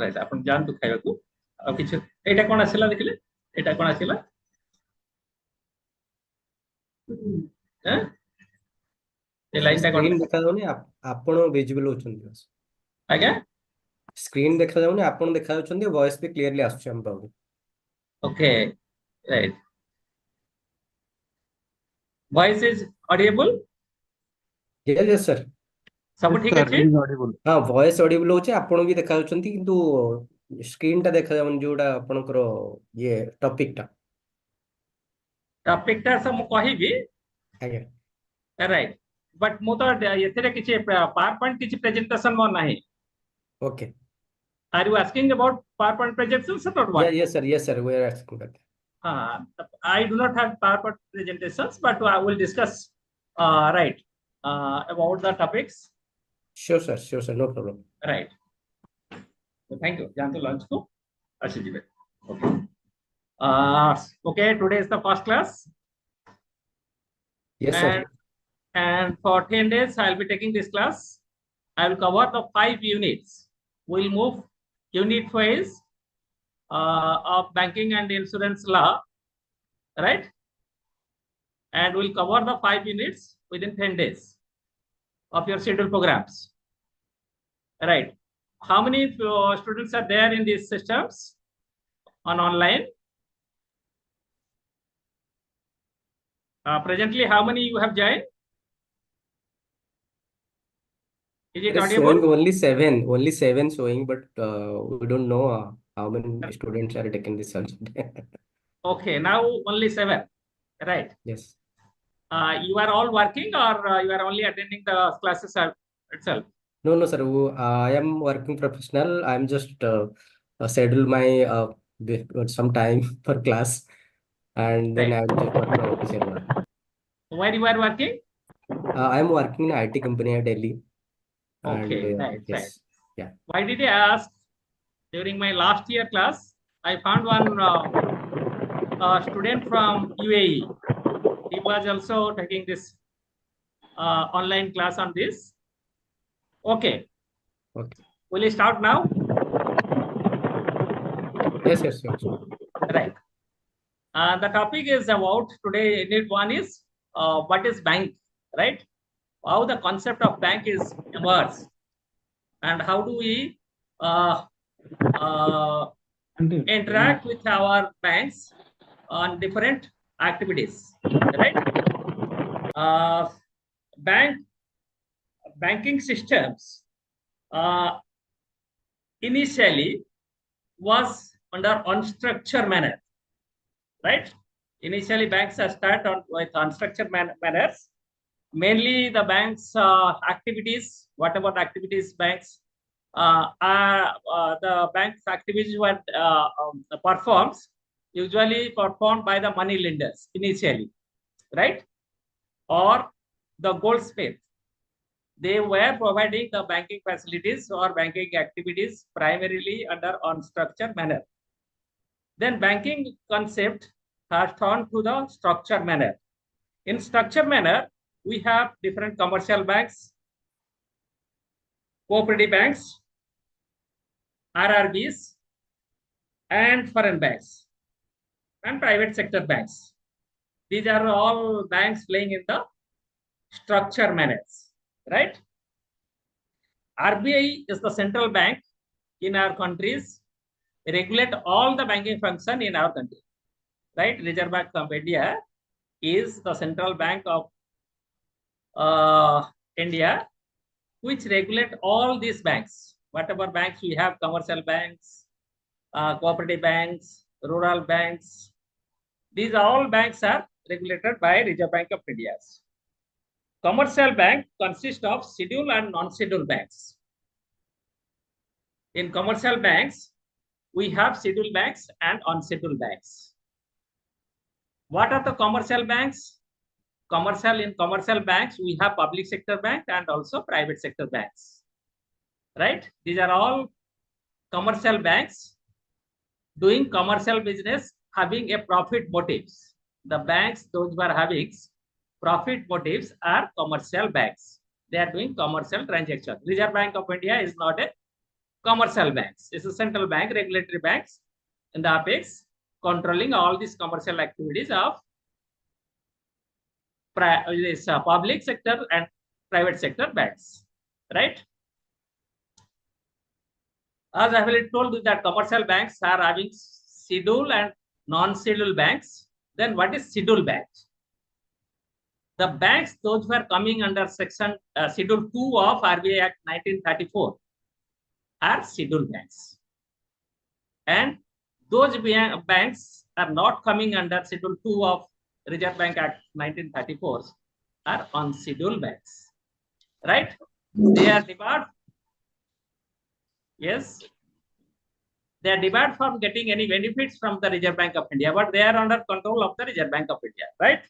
Right आपण जानतु खाइबा को आ किछ एटा कोन आसिला देखिले एटा कोन आसिला हैं ए लाइन टा कोन स्क्रीन देखा जाउनी आपण विजिबल होचंदी बस आज्ञा स्क्रीन देखा जाउनी आपण देखा जाउचंदी वॉइस भी क्लियरली आसुछ हम पाऊ okay right voice is Audible yes yes sir सब Yes, ठीक sir, अछि it is audible. हां वॉइस ऑडिबल होचे आपण भी देखा जाउचंदी किंतु स्क्रीन टा देखा जाउनी जोडा आपनकर ये टॉपिक टा टॉपिक टा सब कहिबी आज्ञा राइट बट मु तो एथिरे किछ पावर पॉइंट किछ प्रेजेंटेशन मो नाही okay are you asking about PowerPoint presentation or what yes sir we are asking that I do not have PowerPoint presentations, but I will discuss right about the topics. sure sir no problem Right. So thank you. Janto lunch ko ashi jibe. Okay. Okay. Today is the first class, yes sir and for 10 days I will be taking this class. I will cover the 5 units. We'll move unit wise of banking and insurance law, right? And we'll cover the 5 units within 10 days of your scheduled programs, right? How many students are there in these systems on online? Presently, how many you have joined? Is it audible? showing only seven showing, but we don't know how many students are taking this subject. Okay, now only 7, right? Yes. You are all working, or you are only attending the classes itself? No, sir. I am working professional. I'm just schedule my some time for class, and then Right. I will just work my official work. Where you are working? I am working in IT company at Delhi. Okay, and, right, yes. right. Yeah. Why did I ask? During my last year class, I found one student from UAE. He was also taking this online class on this. Okay. Okay. Will you start now? Yes, sure. Right. The topic is about today. Unit 1 is what is bank, right? How the concept of bank is emerged, and how do we interact with our banks on different activities, right? Banking systems initially was under unstructured manner, right? Initially, banks are start on with unstructured manners. Mainly, the banks activities, whatever activities banks the bank's activities were performs usually performed by the money lenders initially, right? Or the goldsmith. They were providing the banking facilities or banking activities primarily under unstructured manner. Then banking concept has turned to the structured manner. In structured manner, we have different commercial banks, cooperative banks, RRBs, and foreign banks, and private sector banks. These are all banks playing in the structure manners, right? RBI is the central bank in our countries, regulate all the banking function in our country, right? Reserve Bank of India is the central bank of India, which regulate all these banks. Whatever banks we have, commercial banks, cooperative banks, rural banks, these all banks are regulated by Reserve Bank of India. Commercial bank consists of scheduled and non-scheduled banks. In commercial banks, we have scheduled banks and unscheduled banks. What are the commercial banks? In commercial banks, we have public sector bank and also private sector banks, right? These are all commercial banks doing commercial business, having a profit motives. The banks, those who are having profit motives, are commercial banks. They are doing commercial transactions. Reserve Bank of India is not a commercial banks. It's a central bank, regulatory banks in the apex, controlling all these commercial activities of public sector and private sector banks, right? As I have told you that commercial banks are having scheduled and non-scheduled banks. Then what is scheduled banks? The banks, those who are coming under section Schedule 2 of RBI Act 1934 are scheduled banks. And those banks are not coming under Schedule 2 of Reserve Bank Act 1934 are unscheduled banks, right? They are debarred. Yes, they are debarred from getting any benefits from the Reserve Bank of India, but they are under control of the Reserve Bank of India, right?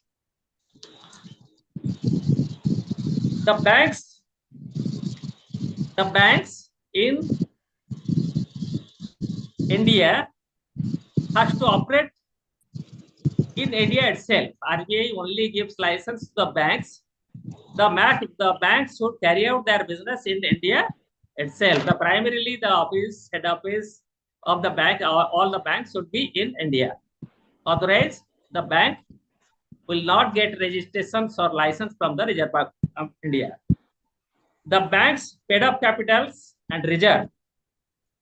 The banks in India has to operate in India itself. RBI only gives license to the banks. The banks should carry out their business in India itself. Primarily the head office of the bank, all the banks should be in India. Otherwise, the bank will not get registrations or license from the Reserve Bank of India. The bank's paid up capitals and reserve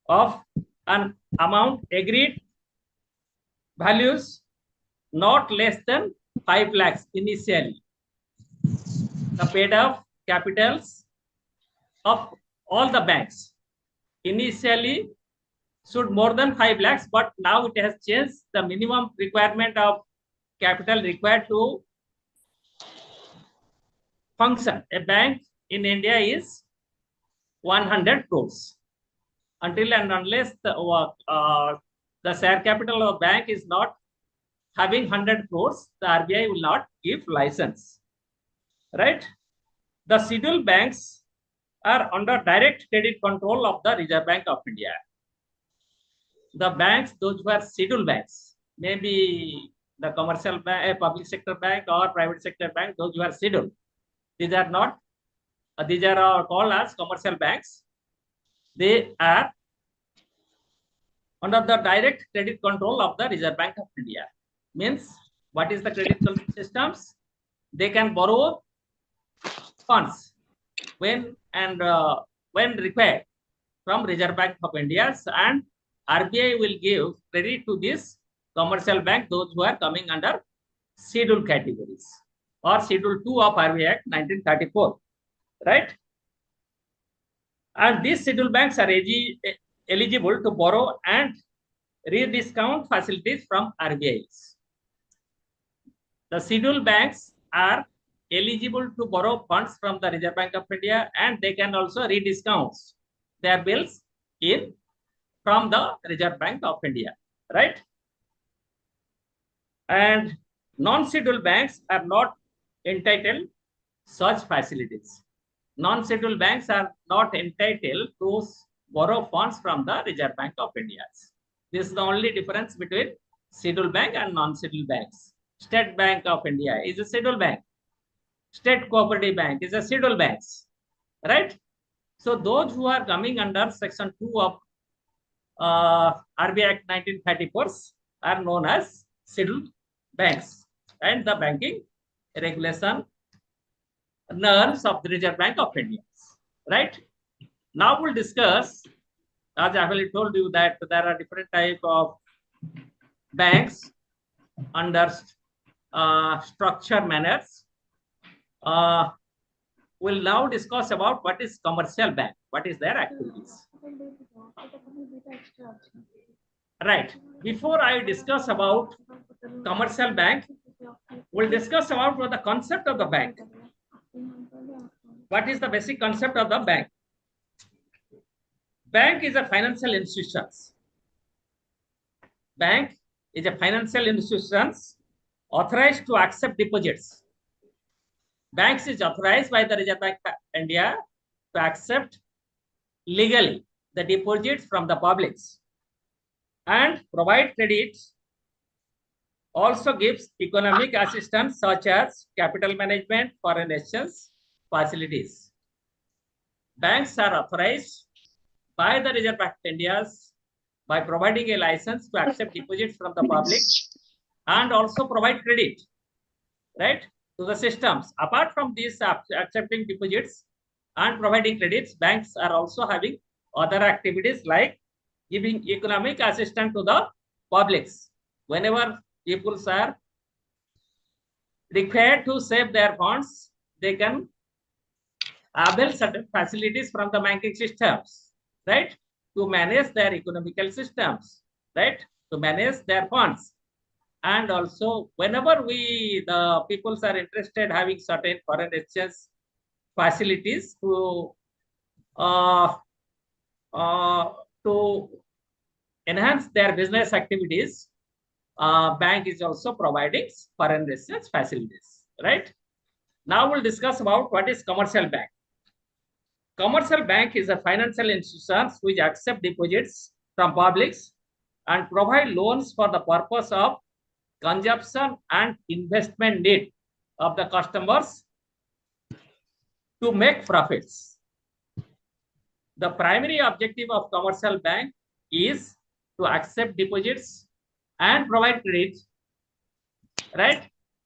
of an amount agreed values not less than 5 lakhs initially. The paid up capitals of all the banks initially should more than 5 lakhs, but now it has changed. The minimum requirement of capital required to function a bank in India is 100 crores. Until and unless the share capital of bank is not having 100 crores, the RBI will not give license, right? The scheduled banks are under direct credit control of the Reserve Bank of India. The banks, those who are scheduled banks, maybe the commercial bank, public sector bank or private sector bank, those who are scheduled, these are not, these are called as commercial banks. They are under the direct credit control of the Reserve Bank of India. Means, what is the credit systems? They can borrow funds when required from Reserve Bank of India, and RBI will give credit to this commercial bank, those who are coming under scheduled categories or Schedule 2 of RBI Act 1934, right? And these scheduled banks are eligible to borrow and rediscount facilities from RBI. The scheduled banks are eligible to borrow funds from the Reserve Bank of India, and they can also rediscount their bills from the Reserve Bank of India, right? And non-scheduled banks are not entitled such facilities. Non-scheduled banks are not entitled to borrow funds from the Reserve Bank of India. This is the only difference between scheduled bank and non-scheduled banks. State Bank of India is a scheduled bank. State Cooperative Bank is a scheduled bank, right? So those who are coming under Section 2 of RBI Act 1934 are known as scheduled banks, and the banking regulation norms of the Reserve Bank of India, right? Now we'll discuss, as I have told you, that there are different types of banks under structure manners. We'll now discuss about what is commercial bank, what is their activities. Right. Before I discuss about commercial bank, we'll discuss about what the concept of the bank. What is the basic concept of the bank? Bank is a financial institution. Bank is a financial institution authorized to accept deposits. Banks is authorized by the Reserve Bank of India to accept legally the deposits from the publics and provide credits. Also gives economic assistance such as capital management, foreign exchange facilities. Banks are authorized by the Reserve Bank of India by providing a license to accept deposits from the public and also provide credit, right, to the systems. Apart from these accepting deposits and providing credits, banks are also having other activities like giving economic assistance to the publics. Whenever people are required to save their funds, they can avail certain facilities from the banking systems, right, to manage their economical systems, right, to manage their funds. And also, whenever the peoples are interested having certain foreign exchange facilities uh, uh, to enhance their business activities, bank is also providing foreign exchange facilities, right? Now we'll discuss about what is commercial bank. Commercial bank is a financial institution which accept deposits from publics and provide loans for the purpose of consumption and investment need of the customers to make profits. The primary objective of commercial bank is to accept deposits and provide credit, right,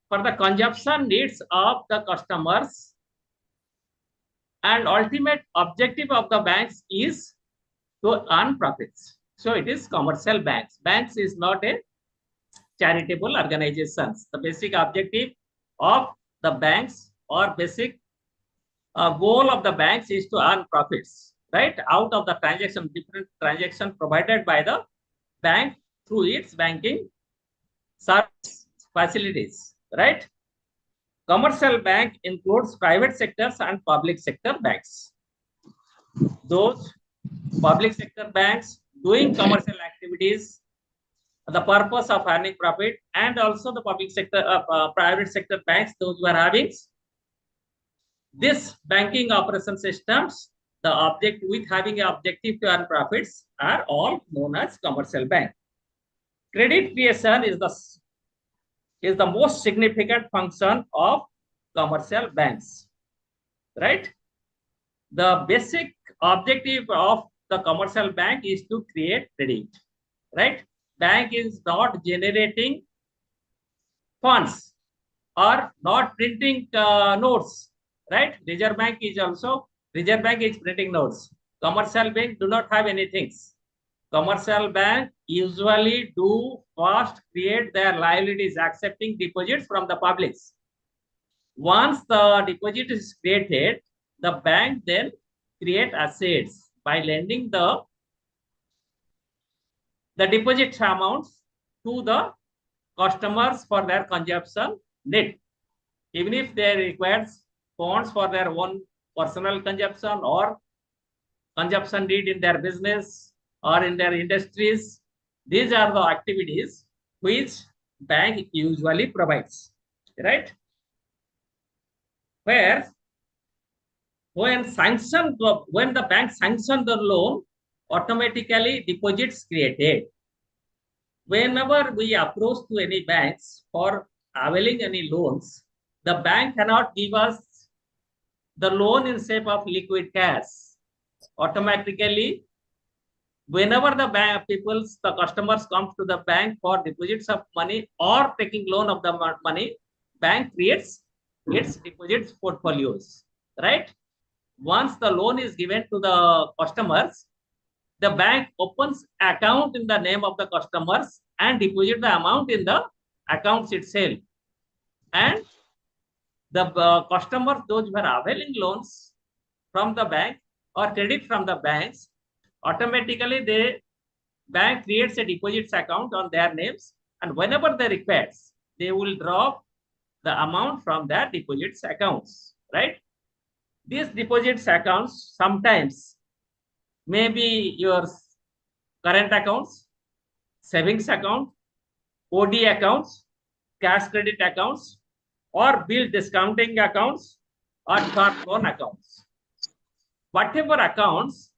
for the consumption needs of the customers. And ultimate objective of the banks is to earn profits. So it is commercial banks. Banks is not a charitable organizations. The basic objective of the banks or basic goal of the banks is to earn profits, right, out of the transaction, different transaction provided by the bank through its banking service facilities, right? Commercial bank includes private sectors and public sector banks. Those public sector banks doing commercial activities, the purpose of earning profit, and also the public sector, private sector banks, those who are having this banking operation systems, the object with having an objective to earn profits are all known as commercial bank. Credit creation is the most significant function of commercial banks, right? The basic objective of the commercial bank is to create credit, right? Bank is not generating funds or not printing notes, right? Reserve Bank is printing notes. Commercial bank do not have anything. Commercial bank usually do first create their liabilities accepting deposits from the publics. Once the deposit is created, the bank then create assets by lending the deposit amounts to the customers for their consumption need. Even if they require funds for their own personal consumption or consumption need in their business or in their industries, these are the activities which bank usually provides, right? Where when the bank sanctions the loan, automatically deposits created. Whenever we approach to any banks for availing any loans, the bank cannot give us the loan in shape of liquid cash. Automatically, whenever the customers come to the bank for deposits of money or taking loan of the money, bank creates its deposits portfolios, right? Once the loan is given to the customers, the bank opens account in the name of the customers and deposit the amount in the accounts itself. And the customers, those who are availing loans from the bank or credit from the banks, automatically the bank creates a deposits account on their names, and whenever they require, they will draw the amount from their deposits accounts, right? These deposits accounts sometimes may be your current accounts, savings account, OD accounts, cash credit accounts, or bill discounting accounts, or short loan accounts. Whatever accounts,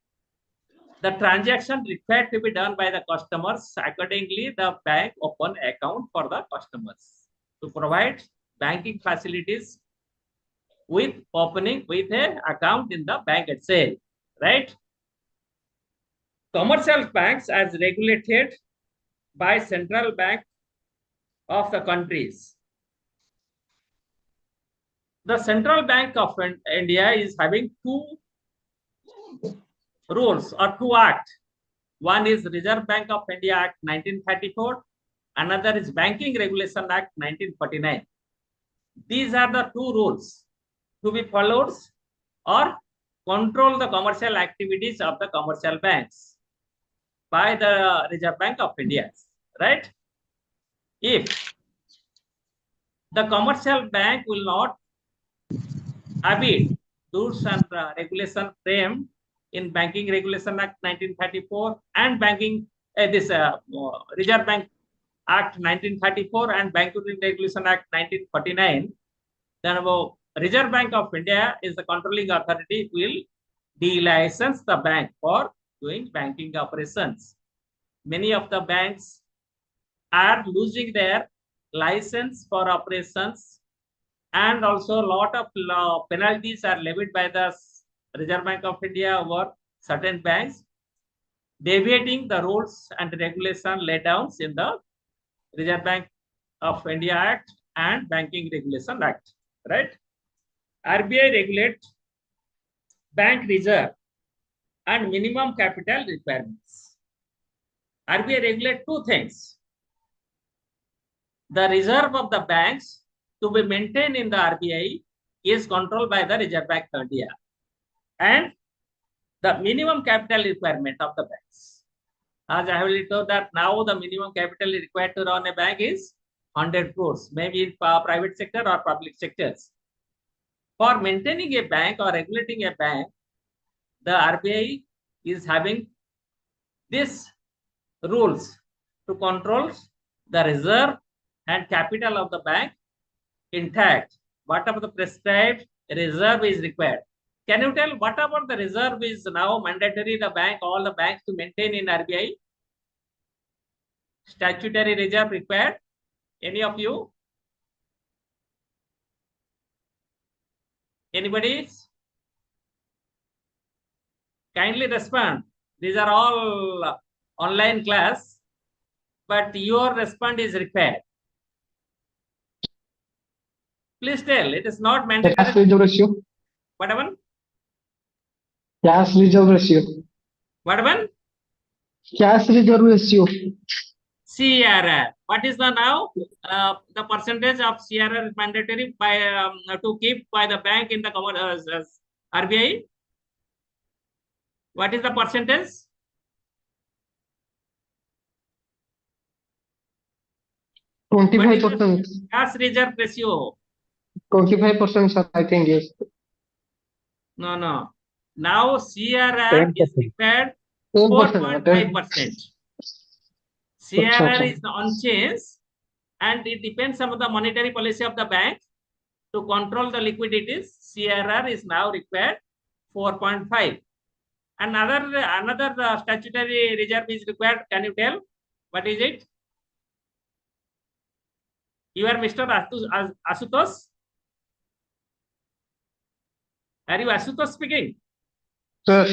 the transaction required to be done by the customers, accordingly, the bank open account for the customers to provide banking facilities with opening with an account in the bank itself, right? Commercial banks as regulated by central bank of the countries. The Central Bank of India is having two rules or two acts. One is Reserve Bank of India Act 1934. Another is Banking Regulation Act 1949. These are the two rules to be followed or control the commercial activities of the commercial banks by the Reserve Bank of India, right? If the commercial bank will not abide rules and regulation framed in Banking Regulation Act 1934 and Reserve Bank Act 1934 and Banking Regulation Act 1949, then Reserve Bank of India is the controlling authority, will de-license the bank for doing banking operations. Many of the banks are losing their license for operations, and also a lot of penalties are levied by the Reserve Bank of India over certain banks, deviating the rules and regulation laid down in the Reserve Bank of India Act and Banking Regulation Act, right? RBI regulate bank reserve and minimum capital requirements. RBI regulate two things. The reserve of the banks to be maintained in the RBI is controlled by the Reserve Bank of India, and the minimum capital requirement of the banks. As I have told that now the minimum capital required to run a bank is 100 crores, maybe in private sector or public sectors. For maintaining a bank or regulating a bank, the RBI is having these rules to control the reserve and capital of the bank intact. Whatever the prescribed reserve is required. Can you tell whatever the reserve is now mandatory all the banks to maintain in RBI? Statutory reserve required? Any of you? Anybody? Kindly respond. These are all online class, but your response is required. Please tell. It is not mandatory. Cash reserve ratio. Whatever. Cash reserve ratio. Whatever. Cash reserve ratio. CRR. What is the now? The percentage of CRR is mandatory by to keep by the bank in the RBI. What is the percentage? What is 25%. the cash reserve ratio? 25%, sir, I think, yes. No. Now CRR is required 10%. 4.5%. CRR is unchanged, and it depends on the monetary policy of the bank to control the liquidities. CRR is now required 4.5. Another statutory reserve is required. Can you tell what is it? You are Mr. Asutosh. Are you Asutosh speaking? Sir,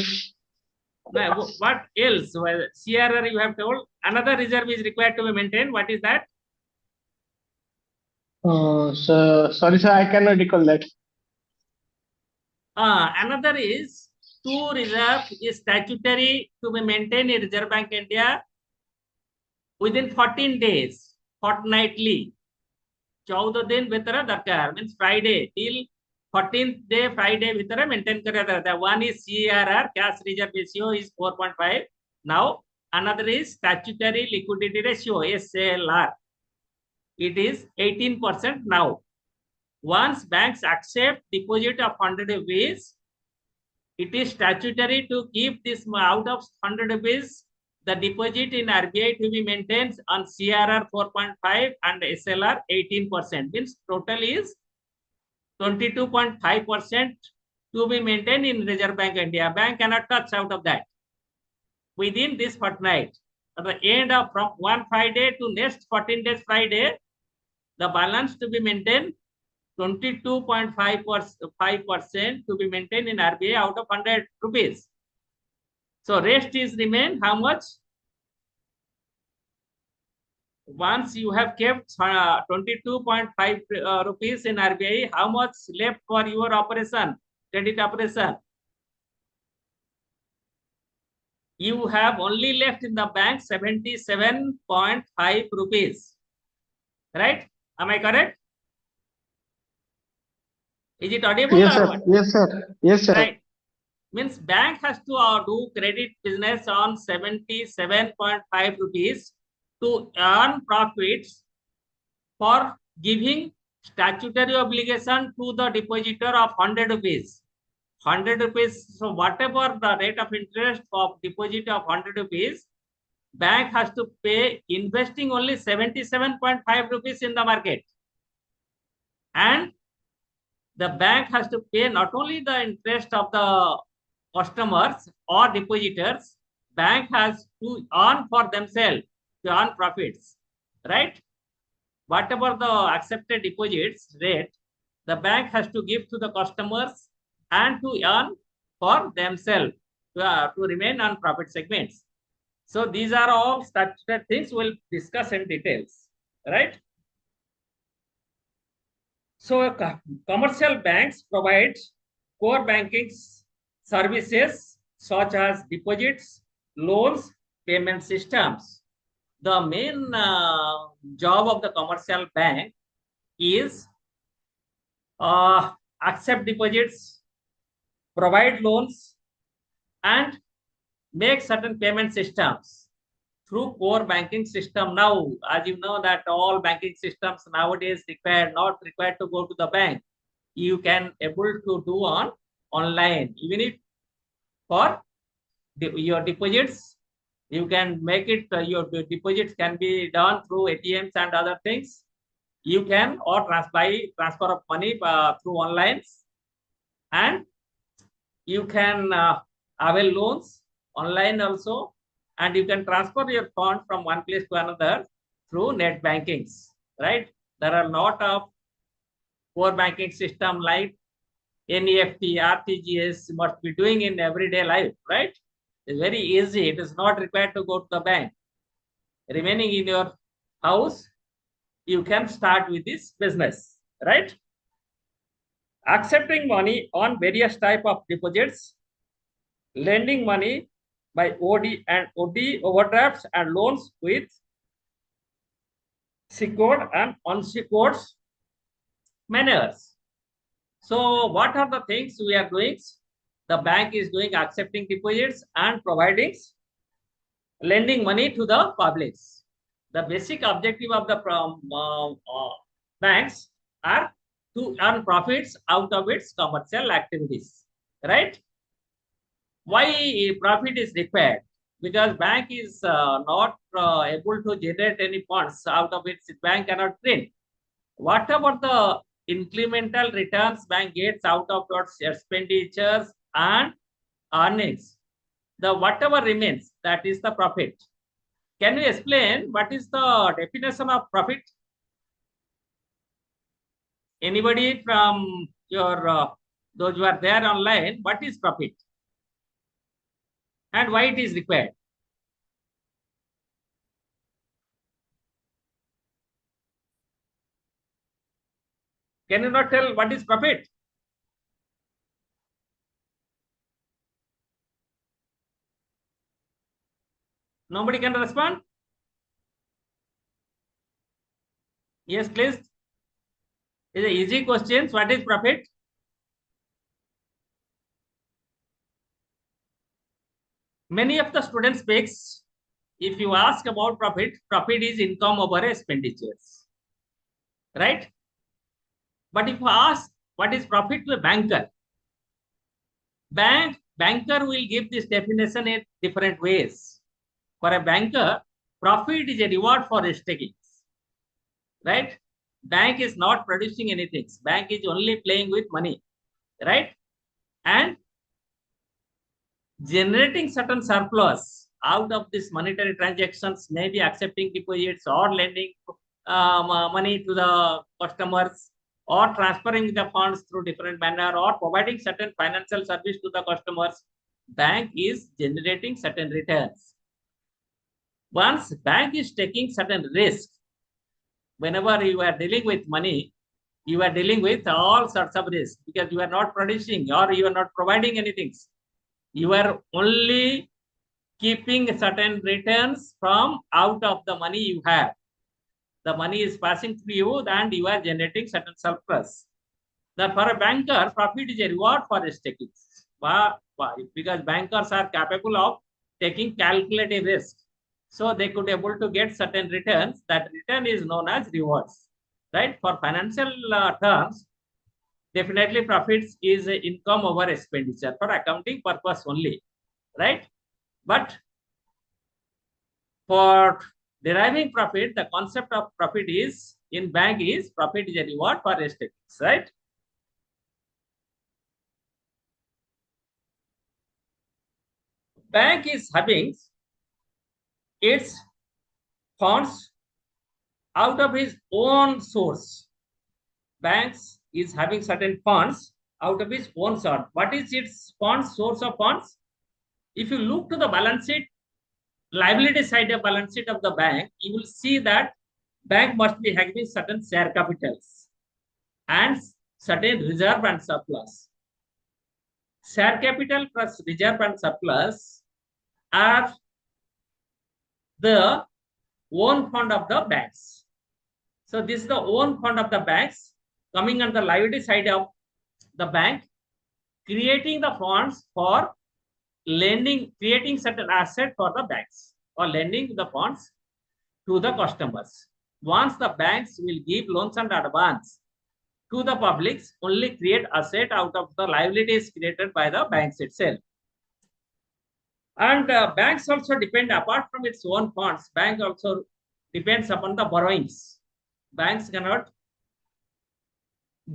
Now, what else? Well, CRR you have told. Another reserve is required to be maintained. What is that? sorry, sir, I cannot recall that. Another is two reserve is statutory to be maintained in Reserve Bank India within 14 days, fortnightly. 14 दिन भीतर दरकार means Friday till 14th day Friday भीतर maintain करा रहता है. One is CRR, cash reserve ratio is 4.5. Now another is statutory liquidity ratio, SLR. It is 18% now. Once banks accept deposit of 100 rupees, it is statutory to keep this out of 100 rupees. The deposit in RBI to be maintained on CRR 4.5 and SLR 18%. Means total is 22.5% to be maintained in Reserve Bank India. Bank cannot touch out of that within this fortnight. At the end of from one Friday to next 14 days Friday, the balance to be maintained 22.5% to be maintained in RBI out of 100 rupees. So rest is remain how much? Once you have kept 22.5 rupees in RBI, how much left for your operation, credit operation? You have only left in the bank 77.5 rupees. Right? Am I correct? Is it audible? Yes, or sir. what? Yes, sir. Yes, sir. Right. Means bank has to do credit business on 77.5 rupees to earn profits for giving statutory obligation to the depositor of 100 rupees. 100 rupees. So whatever the rate of interest of deposit of 100 rupees, bank has to pay investing only 77.5 rupees in the market. And the bank has to pay not only the interest of the customers or depositors, bank has to earn for themselves, to earn profits, right? Whatever the accepted deposits rate, the bank has to give to the customers and to earn for themselves to remain on profit segments. So these are all statutory things we'll discuss in details, right? So commercial banks provide core banking services such as deposits, loans, payment systems. The main job of the commercial bank is accept deposits, provide loans, and make certain payment systems through core banking system. Now, as you know that all banking systems nowadays not required to go to the bank. You can able to do on online, even if for your deposits, you can make it, your deposits can be done through ATMs and other things. You can or transfer of money through online, and you can avail loans online also, and you can transfer your fund from one place to another through net bankings, right? There are a lot of core banking system like NEFT, RTGS must be doing in everyday life, right? It's very easy. It is not required to go to the bank. Remaining in your house, you can start with this business, right? Accepting money on various type of deposits, lending money by OD and OD overdrafts and loans with secured and unsecured manners. So what are the things we are doing? The bank is doing accepting deposits and providing lending money to the publics. The basic objective of the banks are to earn profits out of its commercial activities, right? Why profit is required? Because bank is not able to generate any funds out of its bank cannot print. Whatever the incremental returns bank gets out of its expenditures and earnings, the whatever remains, that is the profit. Can you explain what is the definition of profit? Anybody from your those who are there online, what is profit and why it is required? Can you not tell what is profit? Nobody can respond? Yes, please. It's an easy question. What is profit? Many of the students speaks, if you ask about profit, profit is income over expenditures, right? But if you ask what is profit to a banker, banker will give this definition in different ways. For a banker, profit is a reward for risk taking, right? Bank is not producing anything. Bank is only playing with money, right? And generating certain surplus out of this monetary transactions, maybe accepting deposits or lending money to the customers or transferring the funds through different manner or providing certain financial service to the customers. bank is generating certain returns. Once bank is taking certain risk, whenever you are dealing with money, you are dealing with all sorts of risk because you are not producing or you are not providing anything. You are only keeping certain returns from out of the money you have. The money is passing through you and you are generating certain surplus. That for a banker, profit is a reward for his taking. Why? Because bankers are capable of taking calculated risk. So they could able to get certain returns. That return is known as rewards. Right? For financial terms, definitely profits is income over expenditure for accounting purpose only. Right? But for deriving profit, the concept of profit is in bank is profit is a reward for risk takings, right? Bank is having its funds out of his own source. Banks is having certain funds out of his own source. What is its funds, source of funds? If you look to the balance sheet, liability side of balance sheet of the bank, you will see that bank must be having certain share capitals and certain reserve and surplus. Share capital plus reserve and surplus are the own fund of the banks. So this is the own fund of the banks coming on the liability side of the bank, creating the funds for lending, creating certain asset for the banks or lending the funds to the customers. Once the banks will give loans and advance to the publics, only create asset out of the liabilities created by the banks itself. And banks also depend, apart from its own funds, bank also depends upon the borrowings. Banks cannot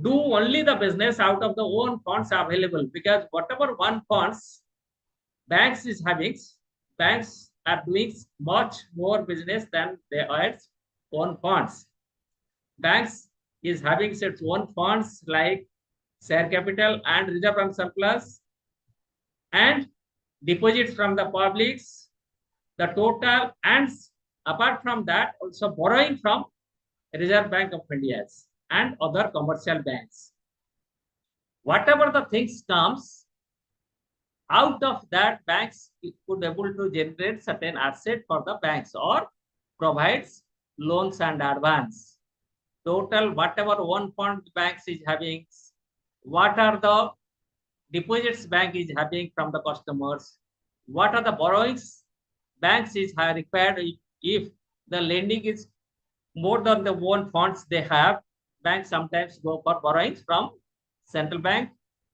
do only the business out of the own funds available because whatever one funds banks is having, banks are doing much more business than their own funds. Banks is having its own funds like share capital and reserve and surplus and deposits from the publics, the total, and apart from that, also borrowing from Reserve Bank of India and other commercial banks. Whatever the things comes out of that, banks could able to generate certain asset for the banks or provides loans and advance. Total, whatever one fund banks is having, what are the deposits bank is having from the customers, what are the borrowings banks is required if the lending is more than the own funds they have, banks sometimes go for borrowings from central bank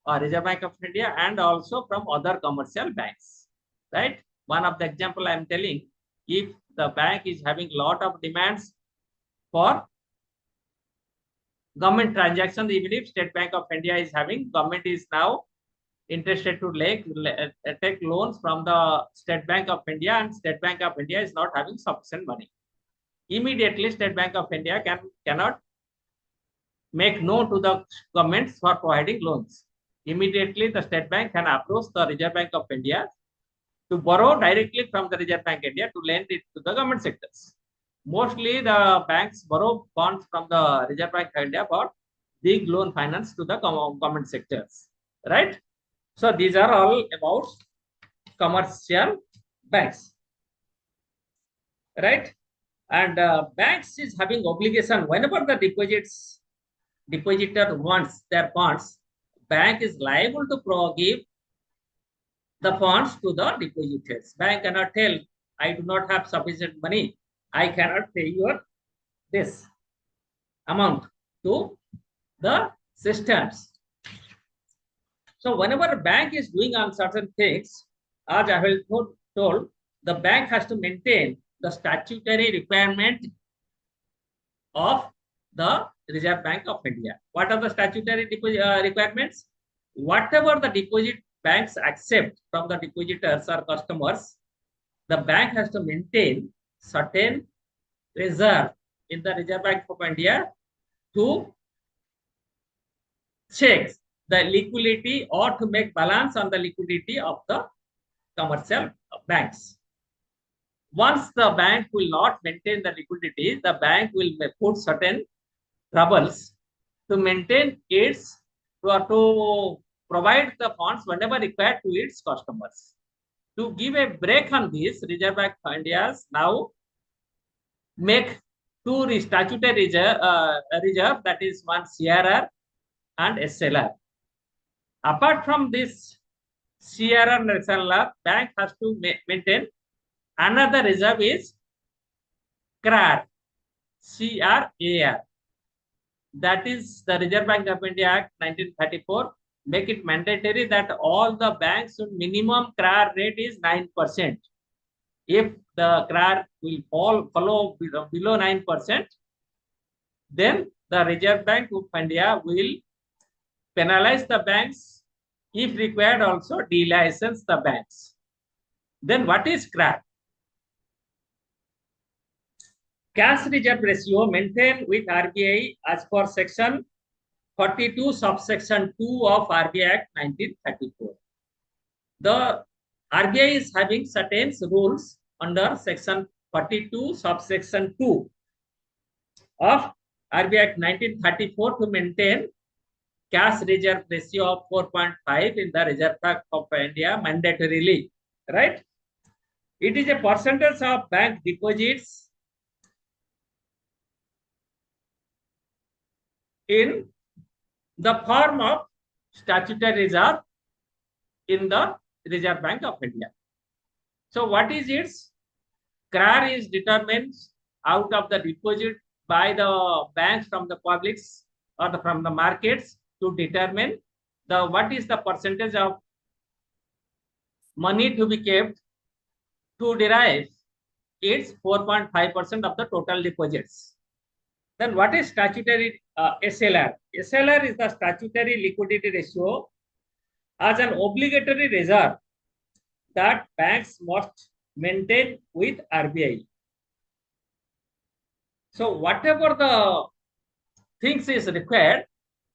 or Reserve Bank of India and also from other commercial banks, right? One of the example I am telling, if the bank is having lot of demands for government transactions, even if State Bank of India is having, government is now interested to take loans from the State Bank of India and State Bank of India is not having sufficient money. Immediately, State Bank of India cannot make no to the governments for providing loans. Immediately, the State Bank can approach the Reserve Bank of India to borrow directly from the Reserve Bank of India to lend it to the government sectors. Mostly, the banks borrow funds from the Reserve Bank of India for big loan finance to the government sectors, right? So these are all about commercial banks, right? And banks is having obligation whenever the depositor wants their funds, bank is liable to give the funds to the depositors. Bank cannot tell, I do not have sufficient money, I cannot pay your this amount to the systems. So whenever bank is doing on certain things, as I have told, the bank has to maintain the statutory requirement of the Reserve Bank of India. What are the statutory requirements? Whatever the deposit banks accept from the depositors or customers, the bank has to maintain certain reserve in the Reserve Bank of India to check the liquidity or to make balance on the liquidity of the commercial banks. Once the bank will not maintain the liquidity, the bank will put certain troubles to maintain its to provide the funds whenever required to its customers. To give a break on this, Reserve Bank of India now make two statutory reserve, that is one CRR and SLR. Apart from this CRR and SLR, bank has to maintain another reserve is CRAR, CRAR. That is the Reserve Bank of India Act 1934. Make it mandatory that all the banks should minimum CRAR rate is 9%. If the CRAR will follow below 9%, then the Reserve Bank of India will penalize the banks, if required also delicense the banks. Then what is CRAR? Cash reserve ratio maintained with RBI as per section 42 subsection 2 of RBI Act 1934. The RBI is having certain rules under section 42 subsection 2 of RBI Act 1934 to maintain cash reserve ratio of 4.5 in the Reserve Bank of India mandatorily, right? It is a percentage of bank deposits in the form of statutory reserve in the Reserve Bank of India. So what is its? CRAR is determined out of the deposit by the banks from the publics or from the markets to determine what is the percentage of money to be kept to derive its 4.5% of the total deposits. Then what is statutory SLR? SLR is the statutory liquidity ratio as an obligatory reserve that banks must maintain with RBI. So whatever the things is required,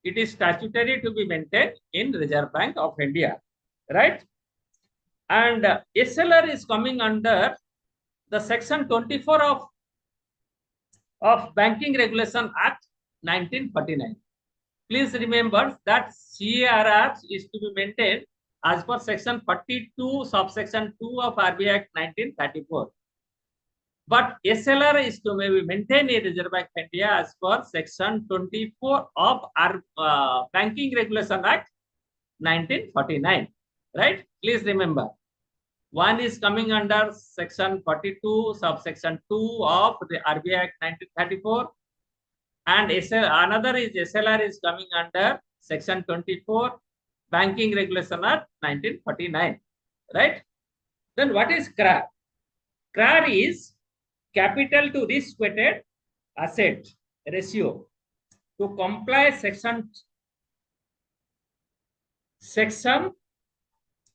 it is statutory to be maintained in Reserve Bank of India, right? And SLR is coming under the section 24 of Banking Regulation Act 1949. Please remember that CRR is to be maintained as per section 42 subsection 2 of RBI Act 1934. But SLR is to be maintained in Reserve Bank of India as per section 24 of our Banking Regulation Act 1949, right? Please remember. One is coming under section 42 subsection 2 of the RBI Act 1934, and another is SLR is coming under section 24 Banking Regulation Act 1949, right? Then what is CRAR? CRAR is capital to risk weighted asset ratio. To comply section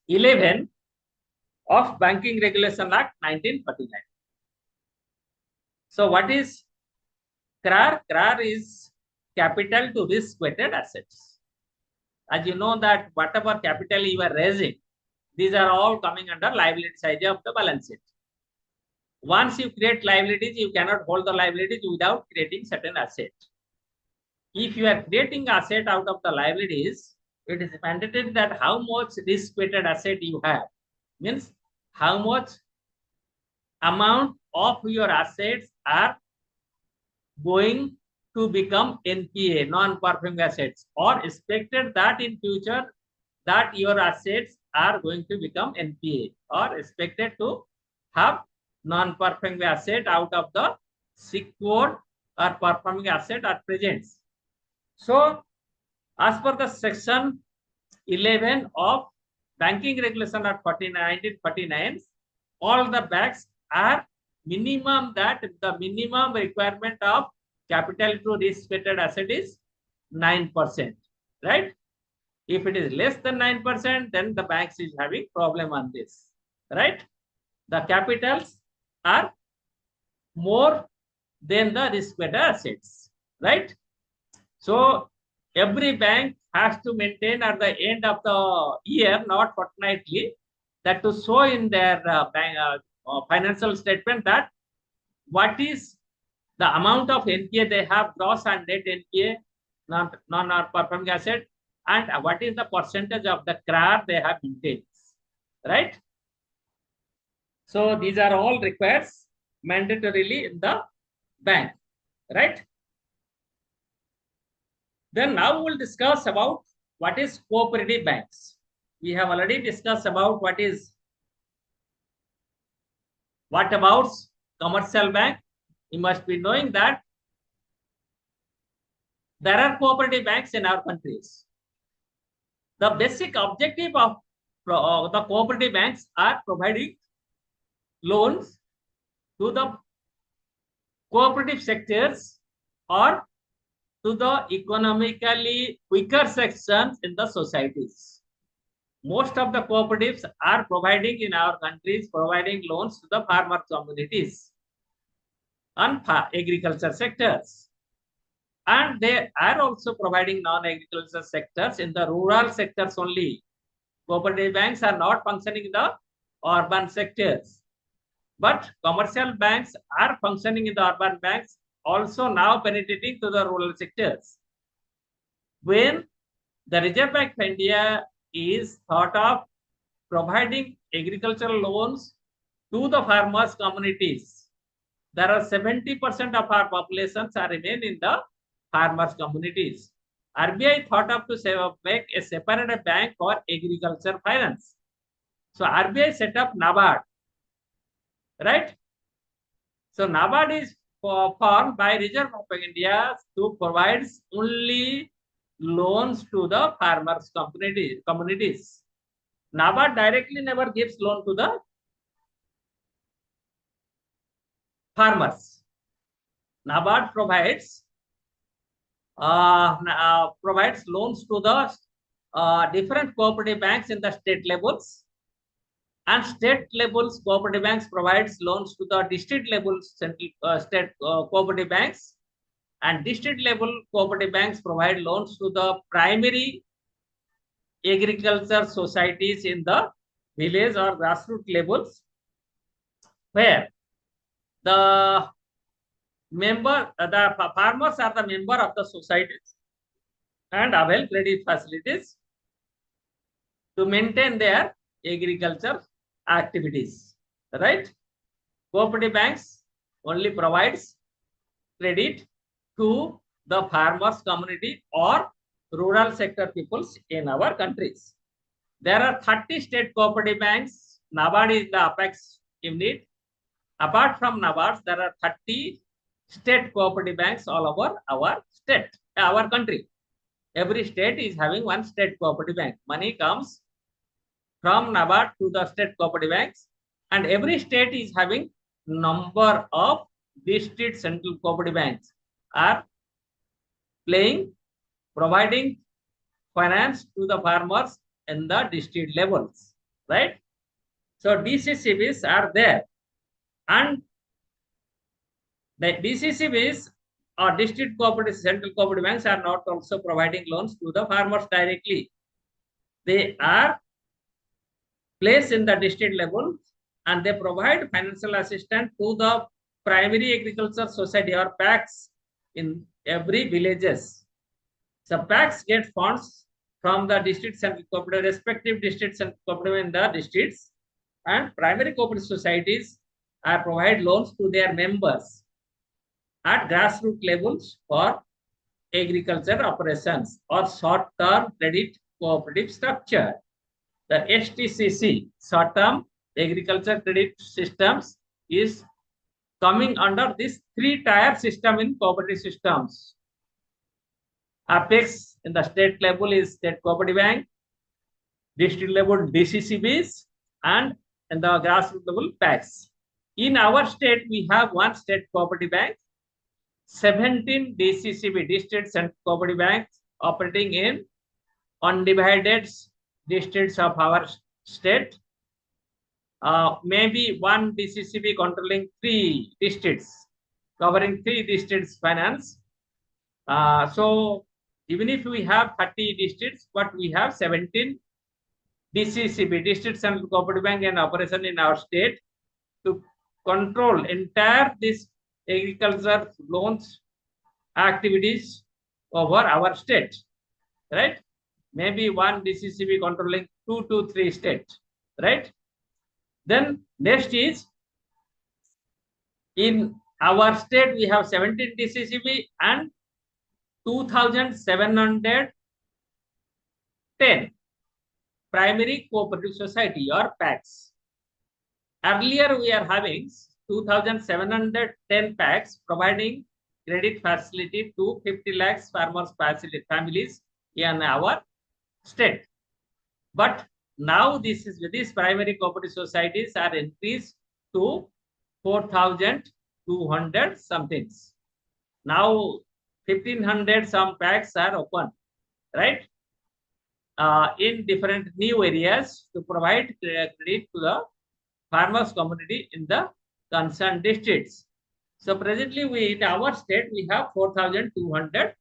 11 of Banking Regulation Act 1949. So what is CRAR? CRAR is capital to risk weighted assets. As you know that whatever capital you are raising, these are all coming under liability side of the balance sheet. Once you create liabilities, you cannot hold the liabilities without creating certain asset. If you are creating asset out of the liabilities, it is mandatory that how much risk-weighted asset you have. Means how much amount of your assets are going to become NPA, non-performing assets, or expected that in future that your assets are going to become NPA, or expected to have non-performing asset out of the secured or performing asset at present. So as per the section 11 of Banking Regulation Act 1949, all the banks are minimum that the minimum requirement of capital to risk-weighted asset is 9%, right? If it is less than 9%, then the banks is having problem on this, right? The capitals are more than the risk-weighted assets, right? So every bank has to maintain at the end of the year, not fortnightly, that to show in their financial statement that what is the amount of NPA they have, gross and net NPA, non-performing asset, and what is the percentage of the CRAR they have maintained, right? So these are all required mandatorily in the bank, right? Then now we'll discuss about what is cooperative banks. We have already discussed about what about commercial bank. You must be knowing that there are cooperative banks in our countries. The basic objective of the cooperative banks are providing loans to the cooperative sectors or to the economically weaker sections in the societies. Most of the cooperatives are providing in our countries, providing loans to the farmer communities and agriculture sectors. And they are also providing non-agricultural sectors in the rural sectors only. Cooperative banks are not functioning in the urban sectors. But commercial banks are functioning in the urban banks, also now penetrating to the rural sectors. When the Reserve Bank of India is thought of providing agricultural loans to the farmers' communities, there are 70% of our populations are remain in the farmers' communities. RBI thought of to make a separate bank for agriculture finance. So RBI set up NABARD, right? So NABARD is formed by Reserve Bank of India to provide only loans to the farmers' communities. NABARD directly never gives loan to the farmers. NABARD provides loans to the different cooperative banks in the state levels, and state levels cooperative banks provides loans to the district level state cooperative banks, and district level cooperative banks provide loans to the primary agriculture societies in the village or grassroots levels, where the farmers are the member of the societies and avail credit facilities to maintain their agriculture activities, right? Cooperative banks only provides credit to the farmers community or rural sector peoples in our countries. There are 30 state cooperative banks. NABARD is the apex unit. Apart from NABARD, there are 30 state cooperative banks all over our country. Every state is having one state cooperative bank. Money comes from NABARD to the state cooperative banks, and every state is having number of district central cooperative banks are providing finance to the farmers in the district levels, right? So DCCBs are there, and the DCCBs or district cooperative central cooperative banks are not also providing loans to the farmers directly. They are placed in the district level, and they provide financial assistance to the primary agriculture society or PACs in every villages. So PACs get funds from the district central cooperative, respective districts and cooperative in the districts, and primary cooperative societies are provide loans to their members at grassroots levels for agriculture operations or short-term credit cooperative structure. The STCC, short-term agriculture credit systems, is coming under this three-tier system in cooperative systems. Apex in the state level is state cooperative bank, district level DCCBs, and in the grassroots level PACs. In our state, we have one state cooperative bank, 17 DCCB, district and cooperative banks, operating in undivided districts of our state. Maybe one DCCB controlling 3 districts, covering 3 districts finance. So even if we have 30 districts, but we have 17 DCCB, District Central Cooperative Bank, in operation in our state to control entire this agriculture loans activities over our state, right? Maybe one DCCB controlling 2 to 3 states, right? Then next is, in our state we have 17 DCCB and 2,710 primary cooperative society or PACs. Earlier we are having 2,710 PACs providing credit facility to 50 lakhs farmers families in our state. But now these primary cooperative societies are increased to 4,200 somethings. Now 1,500 some PACs are open, right? In different new areas to provide credit to the farmers community in the concerned districts. So presently in our state we have 4,200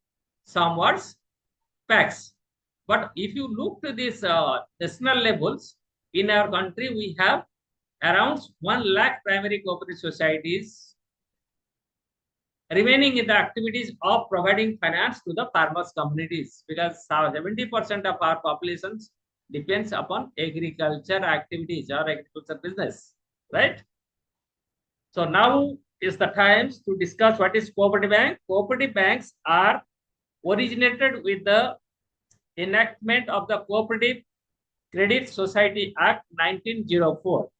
somewhat PACs. But if you look to these national levels, in our country we have around 1 lakh primary cooperative societies remaining in the activities of providing finance to the farmers communities, because 70% of our populations depends upon agriculture activities or agriculture business, right? So now is the time to discuss what is cooperative bank. Cooperative banks are originated with the enactment of the Cooperative Credit Society Act 1904.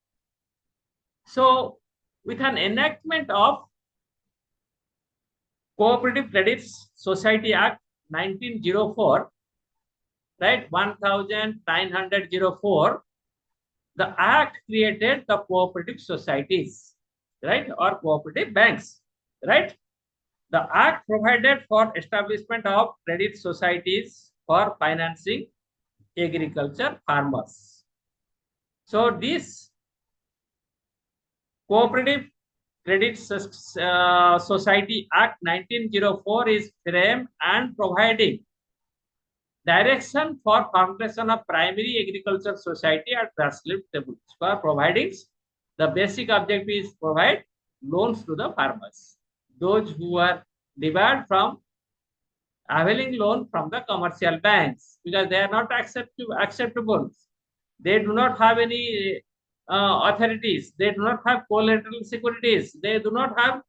So with an enactment of Cooperative Credit Society Act 1904, right, 1904, the act created the cooperative societies, right, or cooperative banks, right? The act provided for establishment of credit societies for financing agriculture farmers. So this Cooperative Credit Society Act 1904 is framed and providing direction for formation of primary agriculture society at grassroots level. For providing, the basic objective is provide loans to the farmers, those who are debarred from availing loan from the commercial banks because they are not acceptable. They do not have any authorities. They do not have collateral securities. They do not have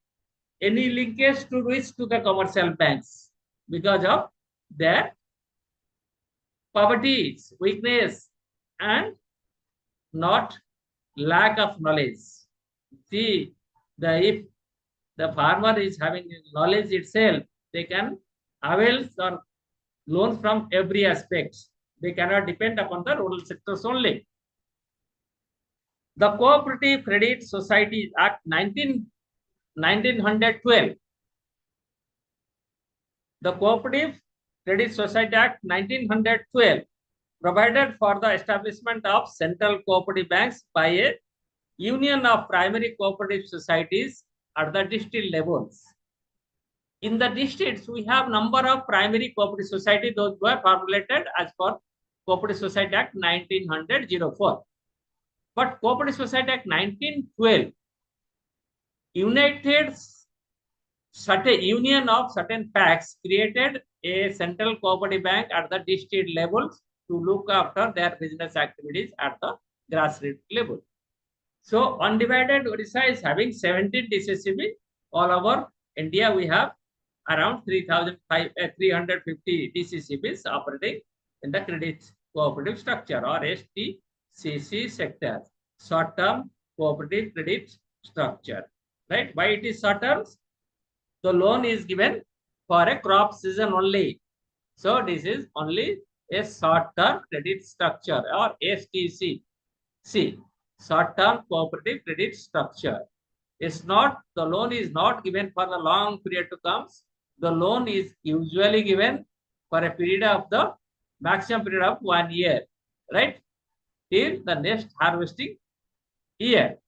any linkage to risk to the commercial banks because of their poverty, weakness, and not lack of knowledge. See, if the farmer is having knowledge itself, they can avail or loans from every aspect. They cannot depend upon the rural sectors only. The Cooperative Credit Society Act 1912. The Cooperative Credit Society Act 1912 provided for the establishment of central cooperative banks by a union of primary cooperative societies at the district levels. In the districts, we have number of primary cooperative societies, those were formulated as per Cooperative Society Act 1904. But Cooperative Society Act 1912 united certain union of certain PACs, created a central cooperative bank at the district levels to look after their business activities at the grassroots level. So undivided Odisha is having 17 DCCB. All over India, we have around 350 DCCBs operating in the credit cooperative structure or STCC sector, short-term cooperative credit structure. Right? Why it is short terms? The loan is given for a crop season only. So this is only a short-term credit structure or STCC, short-term cooperative credit structure. It's not, the loan is not given for the long period to come. The loan is usually given for a period of the maximum period of 1 year, right? Till the next harvesting year,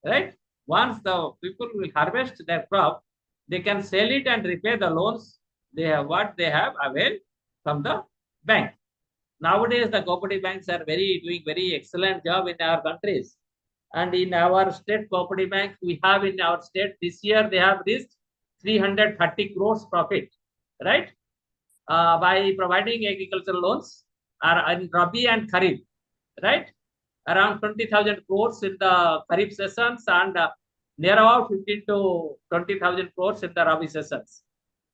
right? Once the people will harvest their crop, they can sell it and repay the loans they have availed from the bank. Nowadays, the cooperative banks are doing very excellent job in our countries. And in our state cooperative bank, we have in our state this year, they have reached 330 crores profit, right? By providing agricultural loans in Rabi and Kharif, right? Around 20,000 crores in the Kharif sessions and near about 15 to 20,000 crores in the Rabi sessions.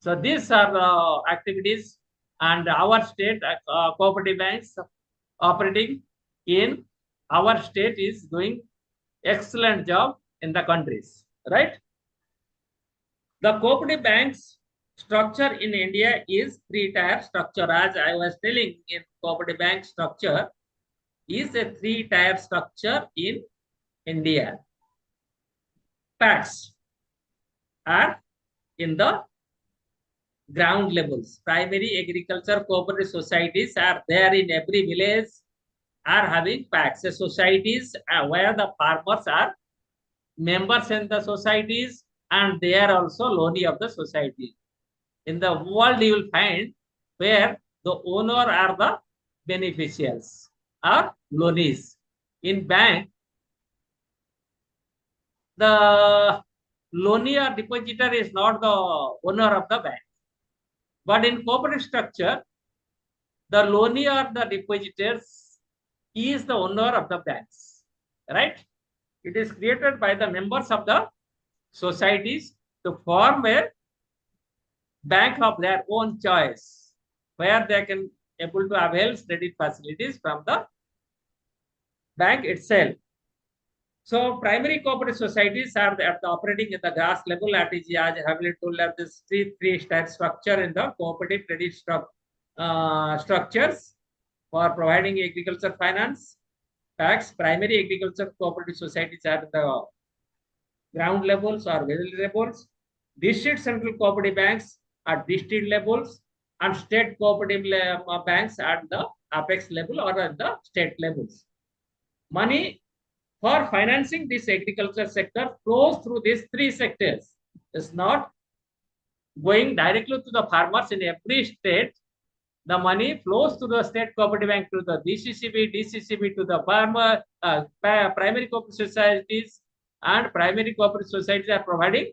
So these are the activities, and our state cooperative banks operating in our state is doing excellent job in the countries, right? The cooperative banks structure in India is three-tier structure. As I was telling, in cooperative bank structure is a three-tier structure in India. PACs are in the ground levels. Primary agriculture cooperative societies are there in every village, are having PACs, societies where the farmers are members in the societies and they are also loanee of the society. In the world, you will find where the owner are the beneficiaries or loanees. In bank, the loanee or depositor is not the owner of the bank. But in cooperative structure, the loanee or the depositors is the owner of the banks, right? It is created by the members of the societies to form a bank of their own choice, where they can able to avail credit facilities from the bank itself. So primary cooperative societies are the operating at the grass level at is as heavily told at this three-tier structure in the cooperative credit structures for providing agriculture finance. PACs, primary agriculture cooperative societies are the ground levels or village levels. District central cooperative banks at district levels, and state cooperative banks at the apex level or at the state levels. Money for financing this agriculture sector flows through these three sectors. It's not going directly to the farmers in every state. The money flows to the state cooperative bank, to the DCCB to the farmer, primary cooperative societies, and primary cooperative societies are providing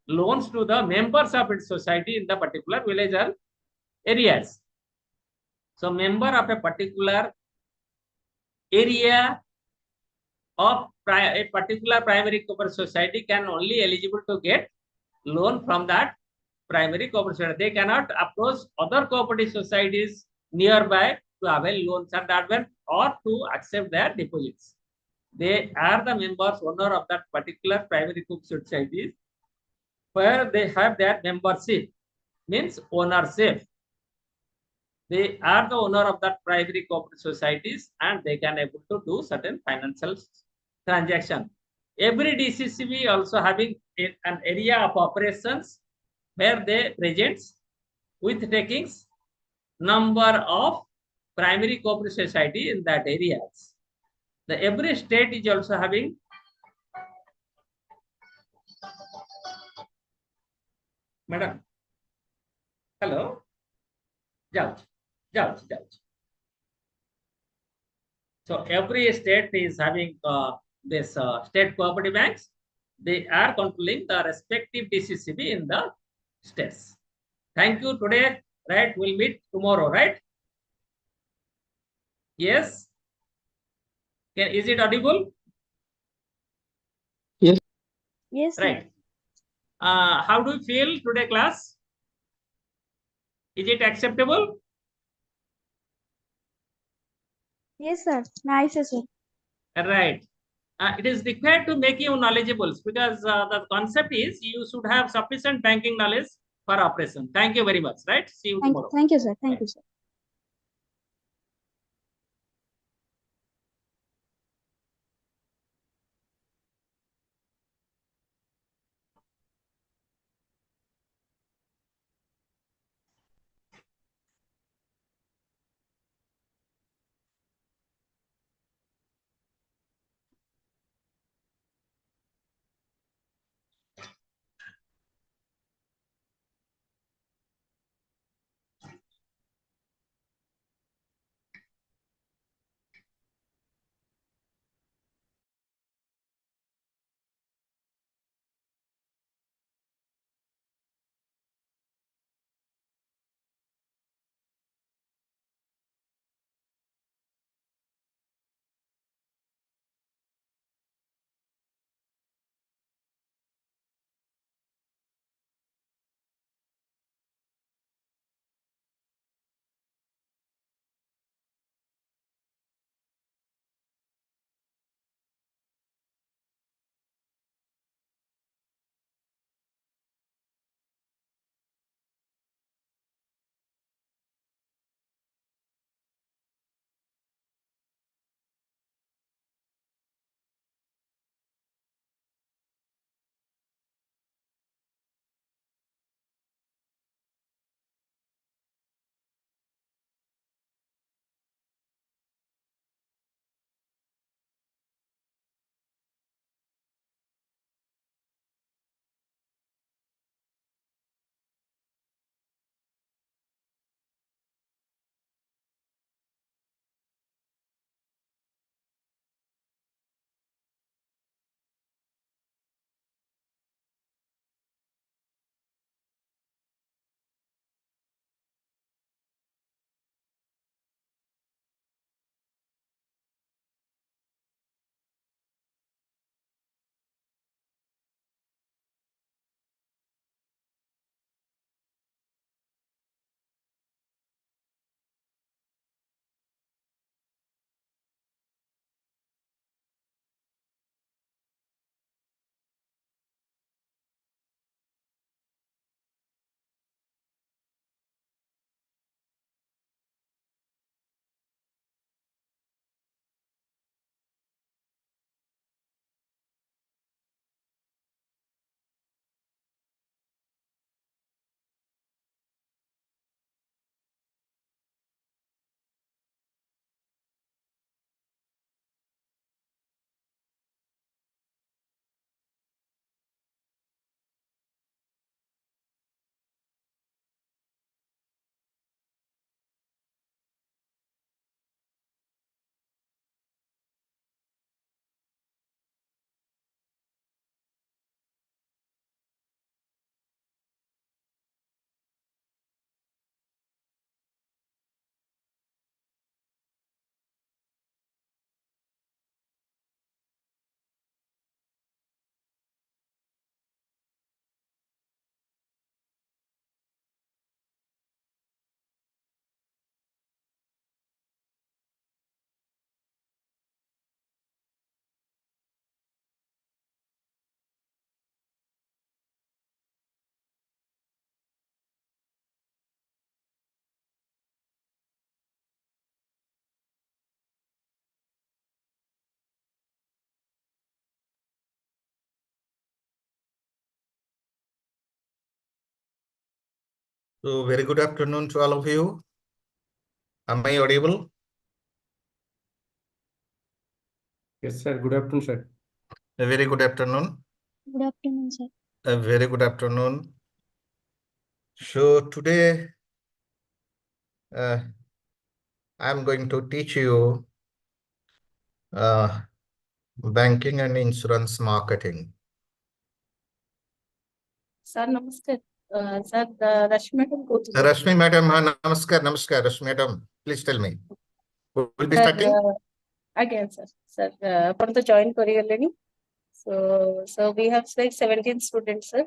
loans to the members of its society in the particular village or areas. So member of a particular area of a particular primary cooperative society can only eligible to get loan from that primary cooperative society. They cannot approach other cooperative societies nearby to avail loans and advance or to accept their deposits. They are the members, owner of that particular primary cooperative societies, where they have their membership, means ownership. They are the owner of that primary cooperative societies and they can able to do certain financial transaction. Every DCCB also having an area of operations where they presents with takings number of primary cooperative society in that areas. The every state is also having madam. Hello. Judge. So every state is having this state cooperative banks. They are controlling the respective DCCB in the states. Thank you today. Right, we'll meet tomorrow. Right? Yes. Is it audible? Yes. Yes, sir. Right. How do you feel today, class? Is it acceptable? Yes, sir. Nice, sir. Right. It is required to make you knowledgeable because the concept is you should have sufficient banking knowledge for operation. Thank you very much. Right. See you tomorrow. Thank you, sir. Thank you, sir. So very good afternoon to all of you. Am I audible? Yes, sir. Good afternoon, sir. A very good afternoon. Good afternoon, sir. A very good afternoon. So today I'm going to teach you banking and insurance marketing. Sir, namaste. Sir, Rashmi madam go to Rashmi madam, namaskar, Rashmi madam. Please tell me. We'll be Sir, starting. again, sir. Sir, for the join Korean. So we have like 17 students, sir.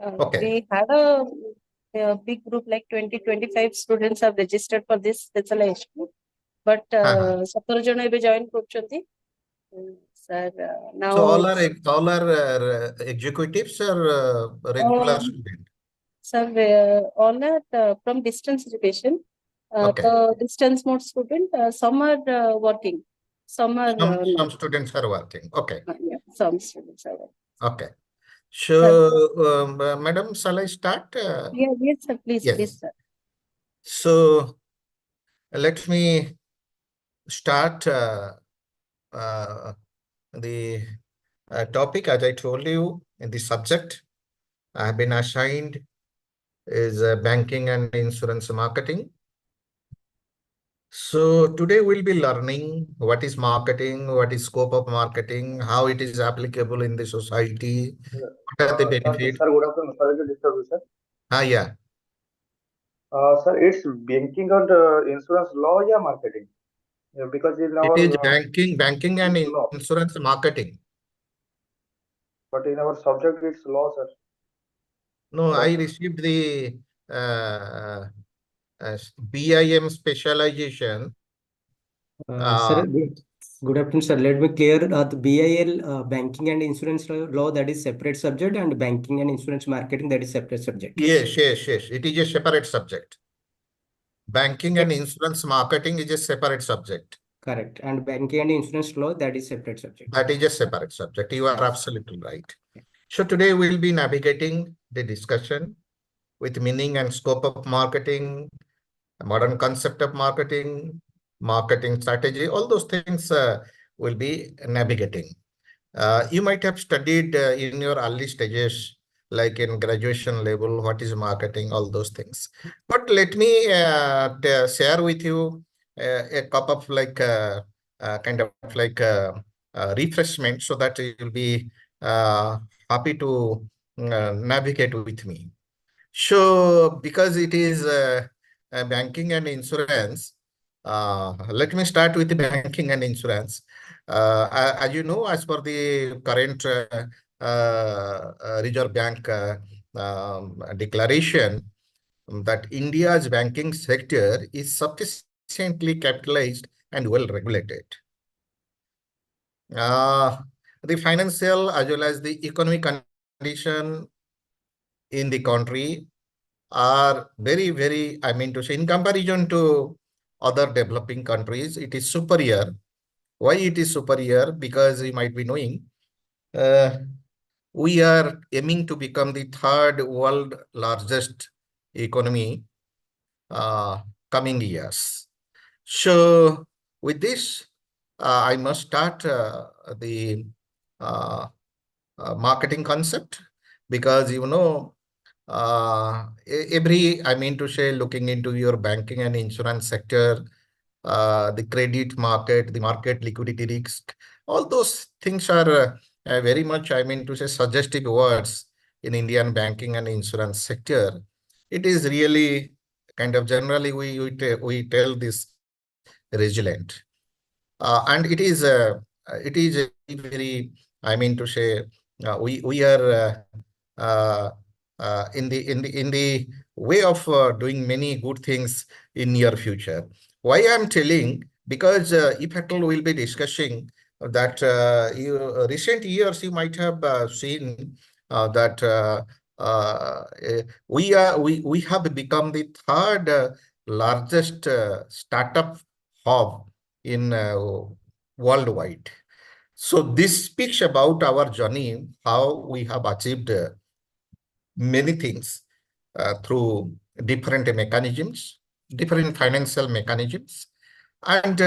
Okay. We had a big group, like 20-25 students have registered for this specialization. But 17 jana ebe join korchundi. Sir, now So all are executives or regular student? Sir, all are from distance education. Okay. The distance mode student, some are working, some are Some not. students are working. Okay. Yeah, some students are working. Okay. So, madam, shall I start? Yeah, yes, sir. Please, Yes. please, sir. So, let me start the topic. As I told you, in the subject I have been assigned is banking and insurance marketing. So today we'll be learning what is marketing, what is scope of marketing, how it is applicable in the society, what are the benefits. Sir, good afternoon. Sorry to disturb you, sir. Yeah. Sir, it's banking and insurance law or marketing? Yeah, because in our It is banking and law. insurance marketing. But in our subject, it's law, sir. No, I received the BIM specialization. Sir, good afternoon, sir. Let me clear the BIL banking and insurance law, that is separate subject, and banking and insurance marketing, that is separate subject. Yes. It is a separate subject. Banking and insurance marketing is a separate subject. Correct. And banking and insurance law, that is separate subject. That is a separate subject. You are absolutely right. So today we'll be navigating the discussion with meaning and scope of marketing, modern concept of marketing, marketing strategy, all those things we'll be navigating. You might have studied in your early stages, like in graduation level, what is marketing, all those things. But let me share with you a cup of like kind of like refreshment, so that you'll be happy to navigate with me. So because it is banking and insurance, let me start with the banking and insurance. As you know, as per the current Reserve Bank declaration, that India's banking sector is sufficiently capitalized and well regulated. The financial as well as the economic condition in the country are very, very, I mean to say, in comparison to other developing countries, it is superior. Why it is superior? Because you might be knowing, we are aiming to become the third world largest economy coming years. So with this, I must start the marketing concept, because you know, I mean to say, looking into your banking and insurance sector, the credit market, the market liquidity risk, all those things are very much, I mean to say, suggestive words in Indian banking and insurance sector. It is really kind of generally we tell this resilient, and it is very, I mean to say, we are in the way of doing many good things in near future. Why I'm telling? Because if at all we'll be discussing that recent years, you might have seen that we have become the third largest startup hub in worldwide. So this speaks about our journey, how we have achieved many things through different mechanisms, different financial mechanisms. And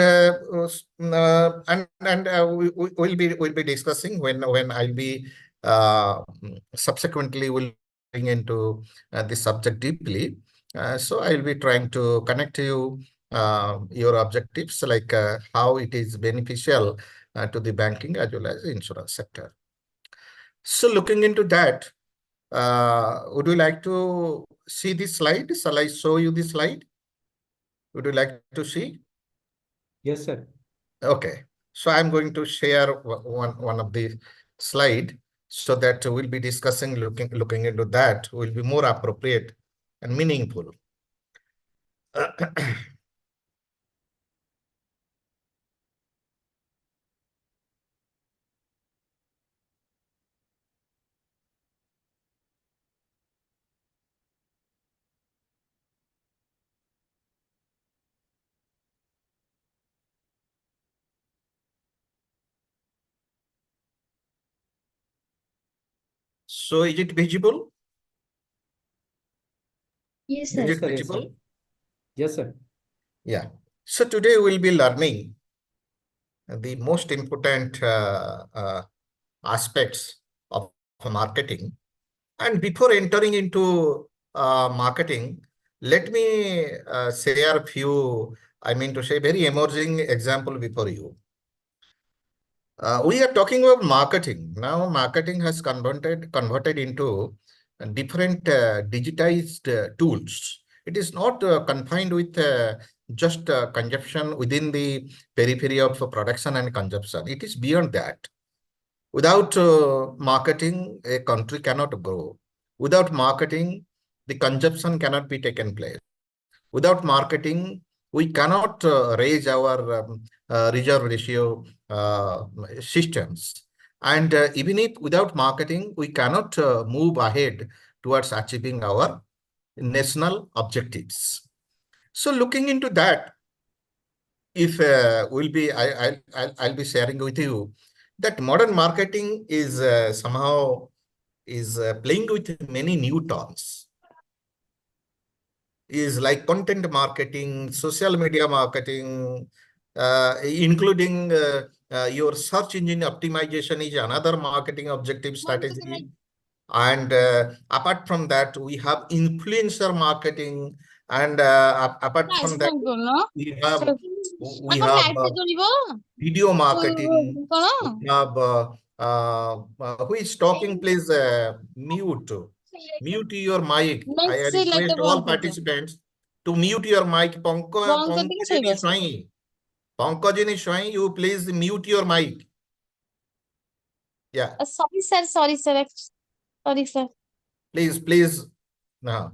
we'll be discussing when I'll be subsequently will bring into this subject deeply. So I'll be trying to connect to you your objectives, like how it is beneficial to the banking as well as the insurance sector. So looking into that, would you like to see this slide? Shall I show you this slide? Would you like to see? Yes, sir. Okay, so I'm going to share one of the slide so that we'll be discussing, looking into that will be more appropriate and meaningful. So is it visible? Yes, Is sir. it Yes, sir. visible? Yes, sir. Yeah. So today we'll be learning the most important aspects of marketing. And before entering into marketing, let me share a few, I mean to say, very emerging example before you. We are talking about marketing. Now, marketing has converted into different digitized tools. It is not confined with just consumption within the periphery of production and consumption. It is beyond that. Without marketing, a country cannot grow. Without marketing, the consumption cannot be taken place. Without marketing, we cannot raise our reserve ratio systems. And even if without marketing, we cannot move ahead towards achieving our national objectives. So looking into that, if I'll be sharing with you that modern marketing is somehow playing with many new terms. Is like content marketing, social media marketing, including your search engine optimization is another marketing objective strategy. And apart from that, we have influencer marketing, and apart from that, we have video marketing. We have who is talking? Please mute your mic. I request all participants to mute your mic. Pankajini Swai, you please mute your mic. Yeah. Sorry, sir. Sorry, sir. Sorry, sir. Please. Now.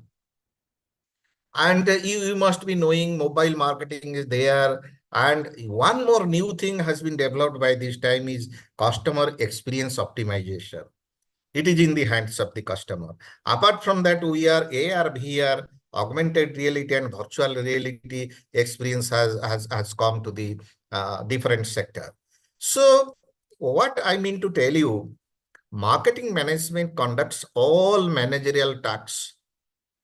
And you must be knowing mobile marketing is there. And one more new thing has been developed by this time is customer experience optimization. It is in the hands of the customer. Apart from that, we are AR, VR, augmented reality and virtual reality experience has come to the different sector. So what I mean to tell you, marketing management conducts all managerial tasks.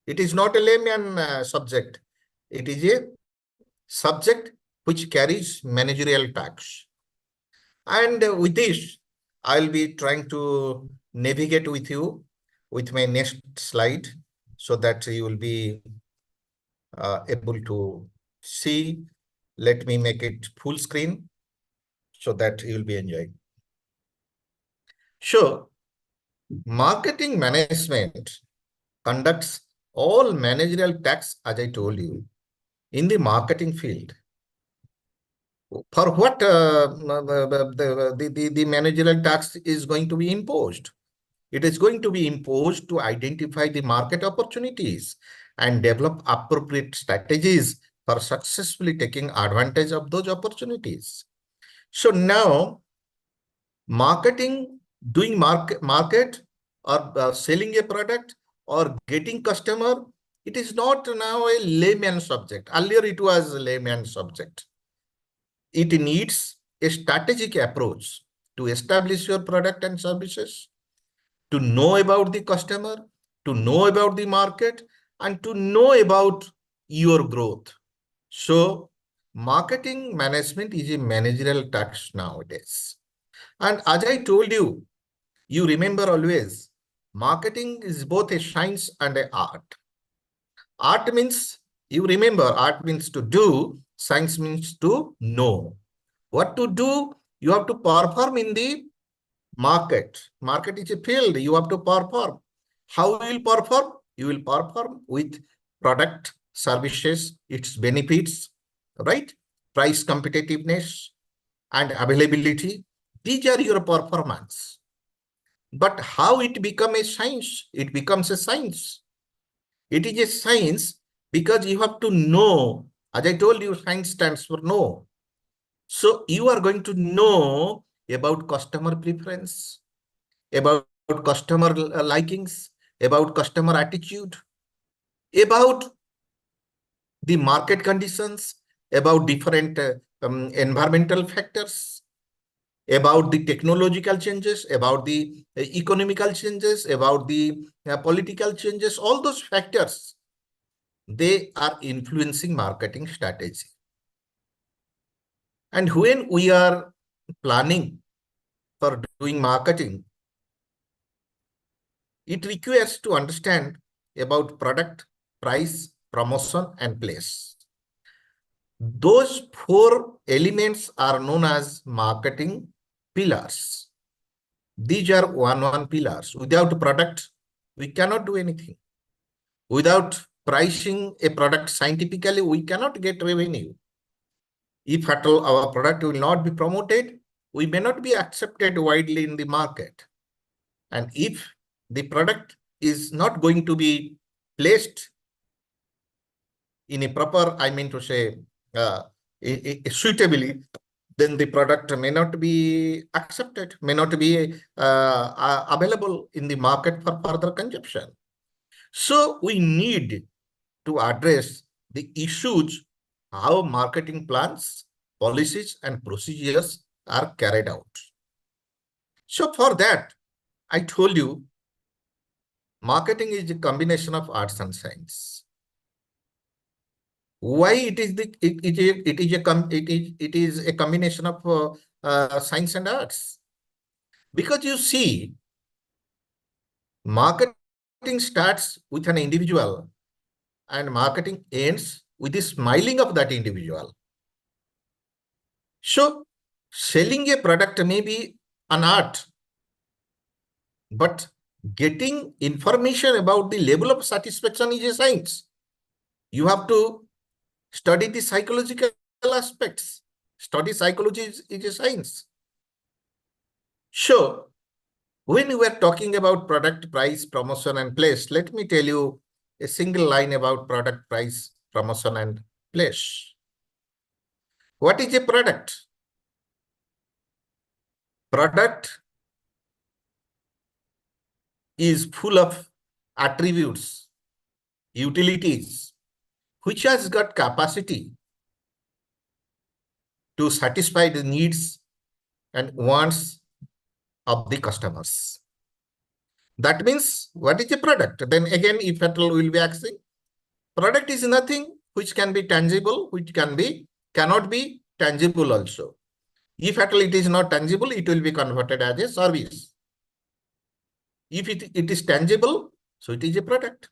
It is not a layman subject. It is a subject which carries managerial tasks. And with this, I'll be trying to navigate with you with my next slide so that you will be able to see. Let me make it full screen so that you will be enjoying. Sure. Marketing management conducts all managerial tasks, as I told you, in the marketing field. For what the managerial task is going to be imposed? It is going to be imposed to identify the market opportunities and develop appropriate strategies for successfully taking advantage of those opportunities. So now, marketing, doing market or selling a product or getting customer, it is not now a layman subject. Earlier, it was a layman subject. It needs a strategic approach to establish your product and services, to know about the customer, to know about the market, and to know about your growth. So marketing management is a managerial task nowadays. And as I told you, you remember always, marketing is both a science and an art. Art means, you remember, art means to do, science means to know. What to do? You have to perform in the market. Market is a field, you have to perform. How you will perform? You will perform with product, services, its benefits, right? Price competitiveness and availability. These are your performance. But how it becomes a science? It becomes a science. It is a science because you have to know. As I told you, science stands for know. So you are going to know about customer preference, about customer likings, about customer attitude, about the market conditions, about different environmental factors, about the technological changes, about the economical changes, about the political changes. All those factors, they are influencing marketing strategy. And when we are planning for doing marketing, it requires to understand about product, price, promotion, and place. Those 4 elements are known as marketing pillars. These are one pillars. Without product, we cannot do anything. Without pricing a product scientifically, we cannot get revenue. If at all our product will not be promoted, we may not be accepted widely in the market. And if the product is not going to be placed in a proper, I mean to say, suitably, then the product may not be accepted, may not be available in the market for further consumption. So we need to address the issues, how marketing plans, policies, and procedures are carried out. So for that, I told you, marketing is a combination of arts and science. Why it is a combination of science and arts? Because you see, marketing starts with an individual and marketing ends with the smiling of that individual. So selling a product may be an art, but getting information about the level of satisfaction is a science. You have to study the psychological aspects. Study psychology is a science. So when we are talking about product, price, promotion, and place, let me tell you a single line about product, price, promotion, and place. What is a product? Product is full of attributes, utilities, which has got capacity to satisfy the needs and wants of the customers. That means, what is a product? Then again, if at all we'll be asking, product is nothing which can be tangible, which cannot be tangible also. If at all it is not tangible, it will be converted as a service. If it is tangible, so it is a product.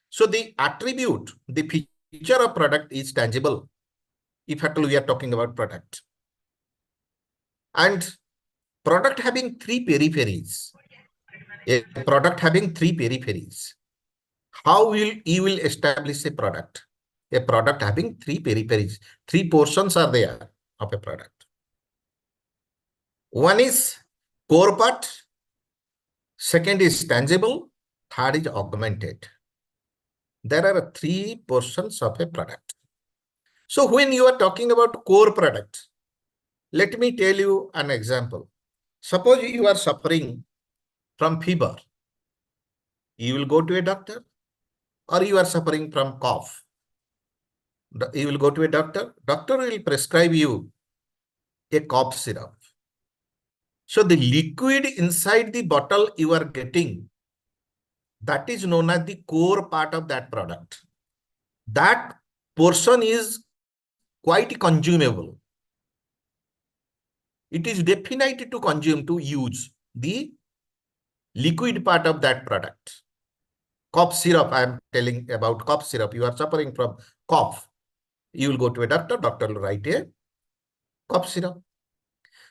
So the attribute, the feature of product is tangible, if at all we are talking about product. And product having 3 peripheries. A product having 3 peripheries. How will you establish a product? A product having 3 peripheries. 3 portions are there of a product. One is core part. Second is tangible. Third is augmented. There are 3 portions of a product. So when you are talking about core product, let me tell you an example. Suppose you are suffering from fever. You will go to a doctor, or you are suffering from cough. You will go to a doctor. Doctor will prescribe you a cough syrup. So the liquid inside the bottle you are getting that is known as the core part of that product. That portion is quite consumable. It is definitely to consume, to use the liquid part of that product. Cough syrup, I am telling about cough syrup. You are suffering from cough. You will go to a doctor, doctor will write a cough syrup.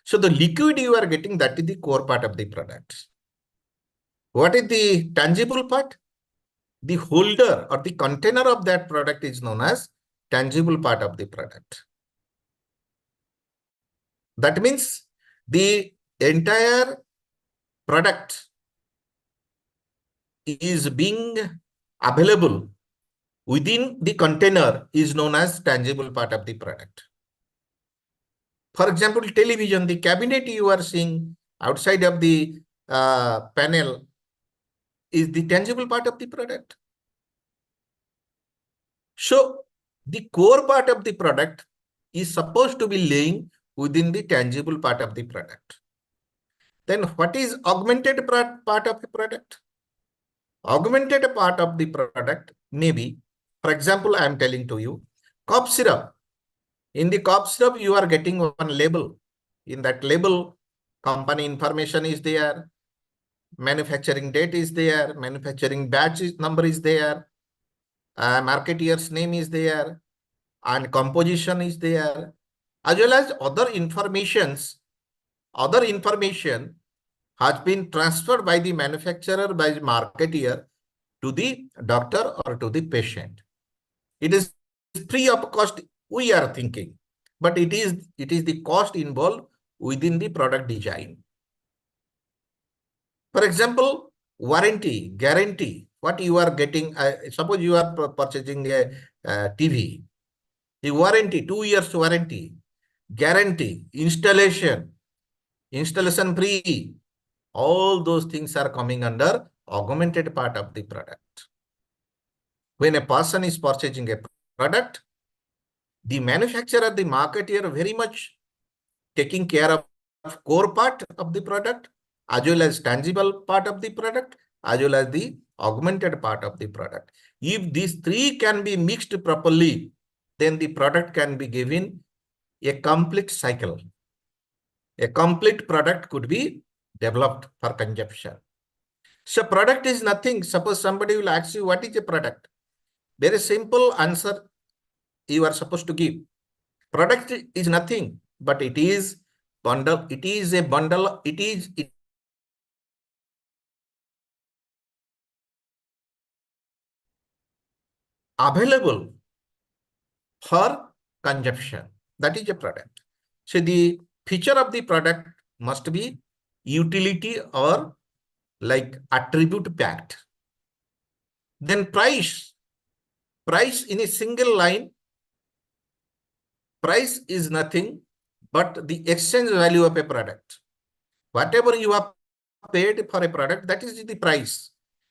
So the liquid you are getting, that is the core part of the product. What is the tangible part? The holder or the container of that product is known as tangible part of the product. That means the entire product is being available within the container is known as tangible part of the product. For example, television, the cabinet you are seeing outside of the panel is the tangible part of the product. So the core part of the product is supposed to be laying within the tangible part of the product. Then what is augmented part of the product? Augmented part of the product may be, for example, I am telling to you, cough syrup. In the cough syrup, you are getting one label. In that label, company information is there, manufacturing date is there, manufacturing batch number is there, marketeer's name is there, and composition is there, as well as other information has been transferred by the manufacturer, by the marketeer to the doctor or to the patient. It is free of cost, we are thinking, but it is the cost involved within the product design. For example, warranty, guarantee, what you are getting, suppose you are purchasing a TV, the warranty, 2 years warranty, guarantee, installation free, all those things are coming under augmented part of the product. When a person is purchasing a product, the manufacturer, the marketeer very much taking care of core part of the product, as well as tangible part of the product, as well as the augmented part of the product. If these three can be mixed properly, then the product can be given a complete cycle. A complete product could be developed for consumption. So product is nothing. Suppose somebody will ask you, what is a product? Very simple answer you are supposed to give. Product is nothing, but it is bundle. It is a bundle. It is available for consumption. That is a product. So the feature of the product must be utility or like attribute packed. Then price in a single line, price is nothing but the exchange value of a product. Whatever you have paid for a product, that is the price.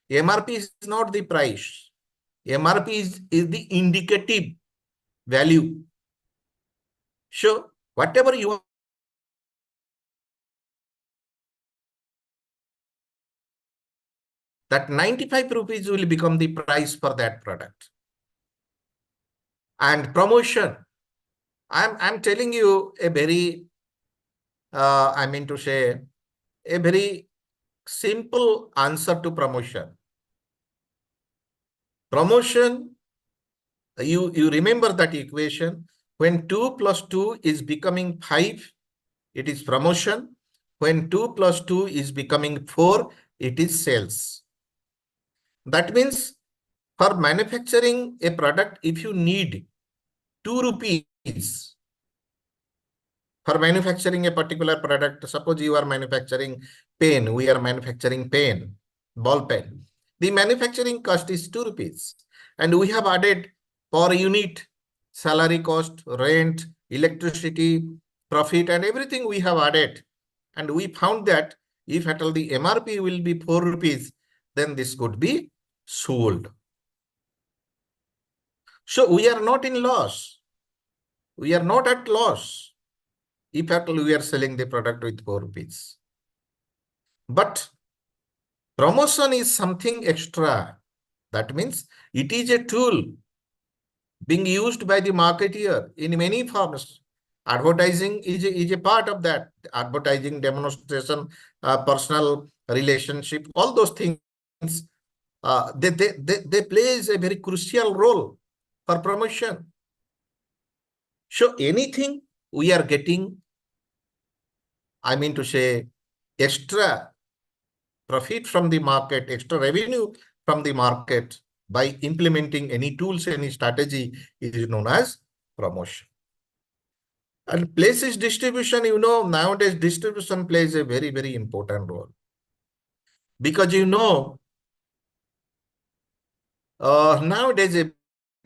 MRP is not the price. MRP is the indicative value. So whatever you have, that 95 rupees will become the price for that product. And promotion, I'm telling you a very, I mean to say, a very simple answer to promotion. Promotion, you remember that equation, when 2 plus 2 is becoming 5, it is promotion. When 2 plus 2 is becoming 4, it is sales. That means for manufacturing a product, if you need 2 rupees for manufacturing a particular product, suppose you are manufacturing pen, we are manufacturing pen, ball pen. The manufacturing cost is 2 rupees. And we have added per unit salary cost, rent, electricity, profit, and everything we have added. And we found that if at all the MRP will be 4 rupees, then this could be sold. So we are not in loss. We are not at loss if at all we are selling the product with 4 rupees. But Promotion is something extra. That means it is a tool being used by the marketeer in many forms. Advertising is a part of that. Advertising, demonstration, personal relationship, all those things, they plays a very crucial role for promotion. So anything we are getting, I mean to say, extra profit from the market, extra revenue from the market by implementing any tools, any strategy is known as promotion. And places distribution, nowadays distribution plays a very, very important role. Because nowadays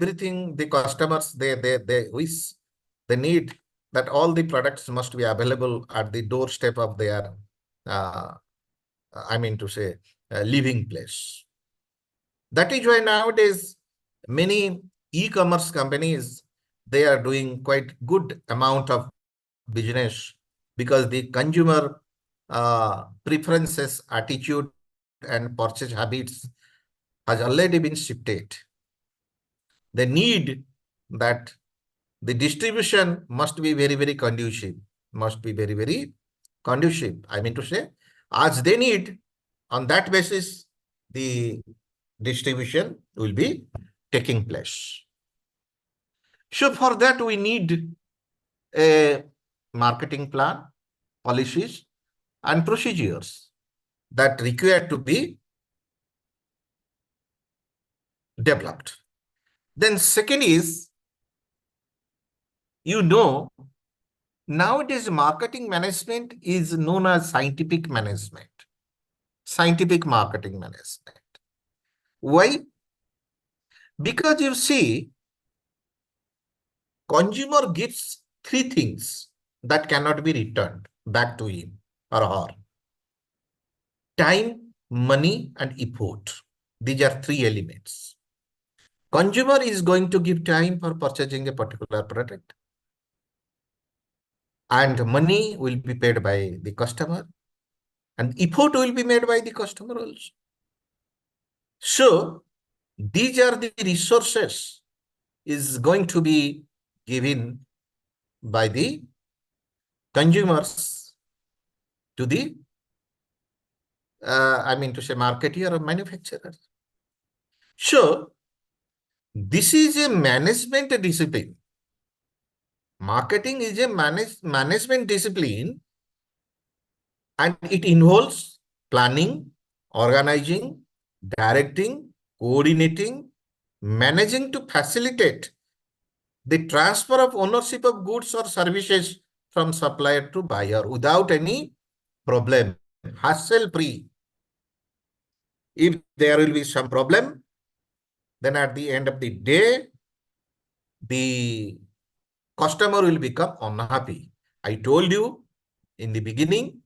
everything the customers, they wish, they need that all the products must be available at the doorstep of their, I mean to say, living place. That is why nowadays many e-commerce companies, they are doing quite good amount of business because the consumer preferences, attitude, and purchase habits has already been shifted. They need that the distribution must be very, very conducive, must be very, very conducive. I mean to say, as they need, on that basis, the distribution will be taking place. So for that, we need a marketing plan, policies, and procedures that require to be developed. Then second is, nowadays marketing management is known as scientific management, scientific marketing management. Why? Because you see, consumer gives three things that cannot be returned back to him or her. Time, money, and effort. These are three elements. Consumer is going to give time for purchasing a particular product. And money will be paid by the customer. And effort will be made by the customer also. So, these are the resources is going to be given by the consumers to the, I mean to say, marketer or manufacturer. So, this is a management discipline. Marketing is a management discipline, and it involves planning, organizing, directing, coordinating, managing to facilitate the transfer of ownership of goods or services from supplier to buyer without any problem, hassle-free. If there will be some problem, then at the end of the day, the customer will become unhappy. I told you in the beginning,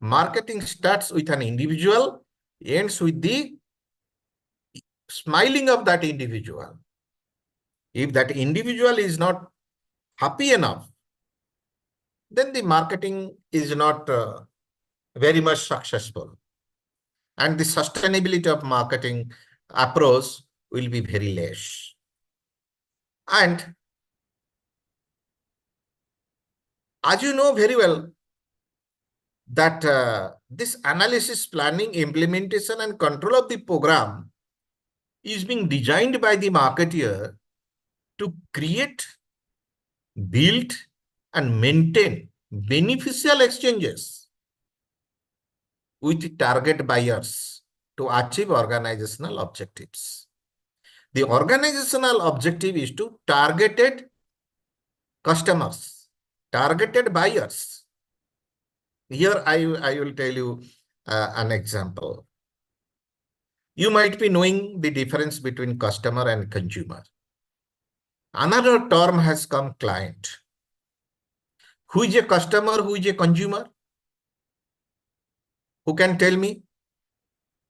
marketing starts with an individual, ends with the smiling of that individual. If that individual is not happy enough, then the marketing is not very much successful. And the sustainability of marketing approach will be very less. And as you know very well, that this analysis, planning, implementation, and control of the program is being designed by the marketer to create, build, and maintain beneficial exchanges with target buyers to achieve organizational objectives. The organizational objective is to targeted customers, targeted buyers. Here I will tell you an example. You might be knowing the difference between customer and consumer. Another term has come, client. Who is a customer? Who is a consumer? Who can tell me?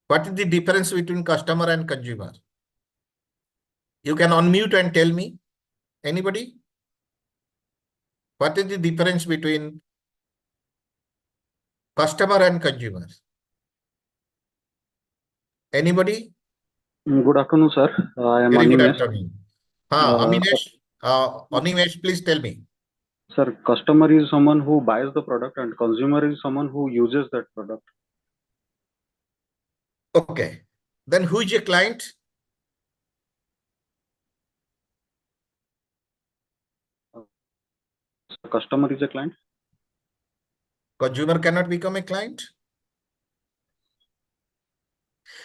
What is the difference between customer and consumer? You can unmute and tell me. Anybody? What is the difference between customer and consumer? Anybody? Good afternoon, sir. I am Very good Animesh. afternoon. Animesh, please tell me. Sir, customer is someone who buys the product and consumer is someone who uses that product. Okay. Then who is your client? Customer is a client. Consumer cannot become a client.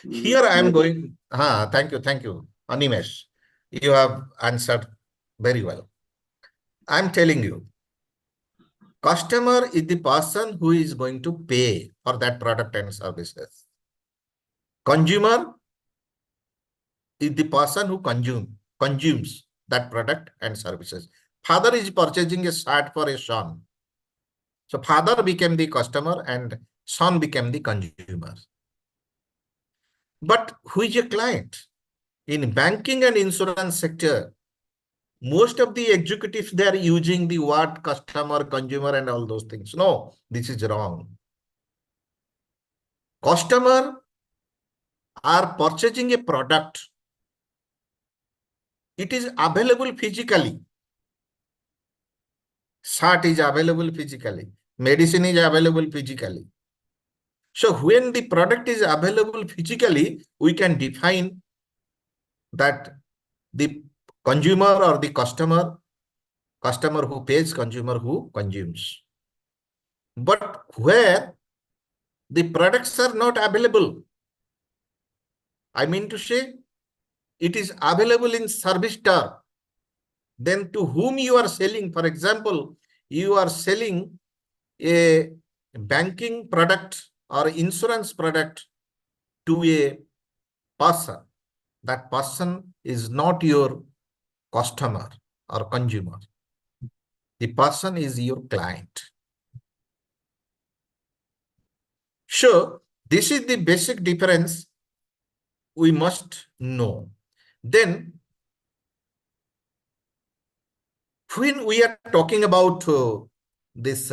Here I am Maybe. going. Thank you, Animesh. You have answered very well. I am telling you, customer is the person who is going to pay for that product and services. Consumer is the person who consumes that product and services. Father is purchasing a shirt for a son. So father became the customer and son became the consumer. But who is a client? In banking and insurance sector, most of the executives, they are using the word customer, consumer, and all those things. No, this is wrong. Customer are purchasing a product. It is available physically. Shirt is available physically. Medicine is available physically. So when the product is available physically, we can define that the consumer or the customer who pays, consumer who consumes. But where the products are not available, I mean to say, it is available in service term, then to whom you are selling? For example, you are selling a banking product or insurance product to a person. That person is not your customer or consumer. The person is your client. So this is the basic difference we must know. Then when we are talking about this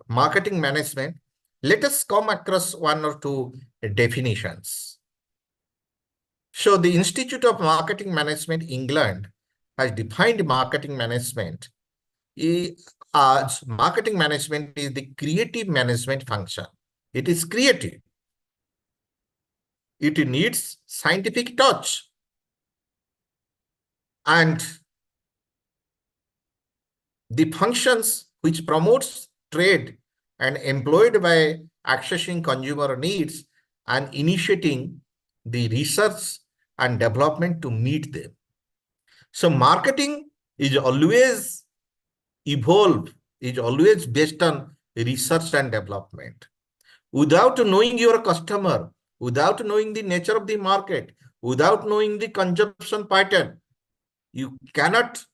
marketing management, let us come across one or two definitions. So the Institute of Marketing Management, England, has defined marketing management. Marketing management is the creative management function. It is creative. It needs scientific touch. And the functions which promotes trade and employed by accessing consumer needs and initiating the research and development to meet them. So marketing is always evolved, is always based on research and development. Without knowing your customer, without knowing the nature of the market, without knowing the consumption pattern, you cannot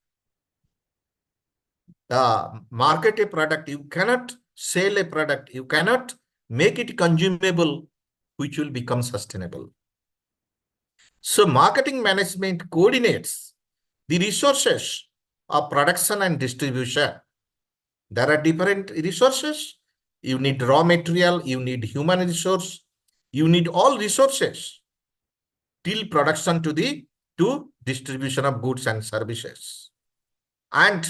market a product, you cannot sell a product, you cannot make it consumable, which will become sustainable. So marketing management coordinates the resources of production and distribution. There are different resources. You need raw material, you need human resource, you need all resources till production to distribution of goods and services. And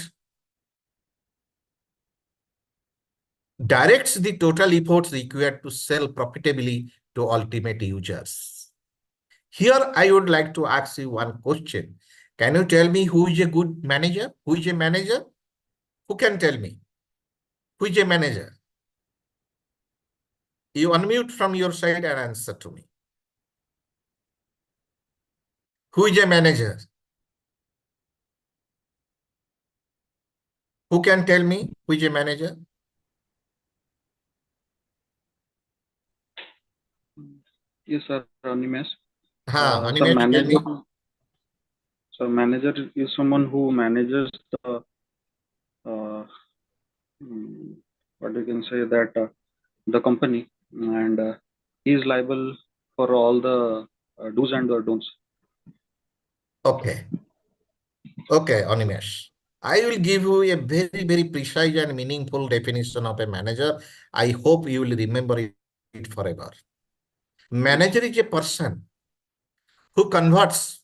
directs the total efforts required to sell profitably to ultimate users. Here, I would like to ask you one question. Can you tell me who is a good manager? Who is a manager? Who can tell me? Who is a manager? You unmute from your side and answer to me. Who is a manager? Who can tell me who is a manager? Yes, sir. Animesh. Animesh, Sir, manager is someone who manages the what you can say that the company, and he is liable for all the do's and the don'ts. Okay. Okay, Animesh. I will give you a very, very precise and meaningful definition of a manager. I hope you will remember it forever. Manager is a person who converts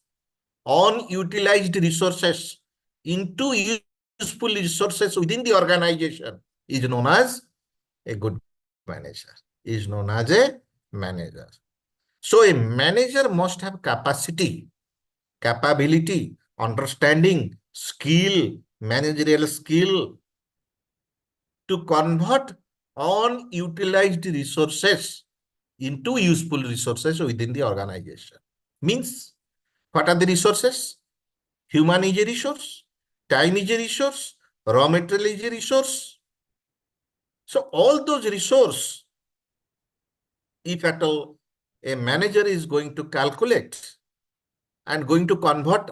unutilized resources into useful resources within the organization is known as a good manager, is known as a manager. So a manager must have capacity, capability, understanding, skill, managerial skill to convert unutilized resources into useful resources within the organization. Means, what are the resources? Human is a resource, time is a resource, raw material is a resource. So all those resources, if at all a manager is going to calculate and going to convert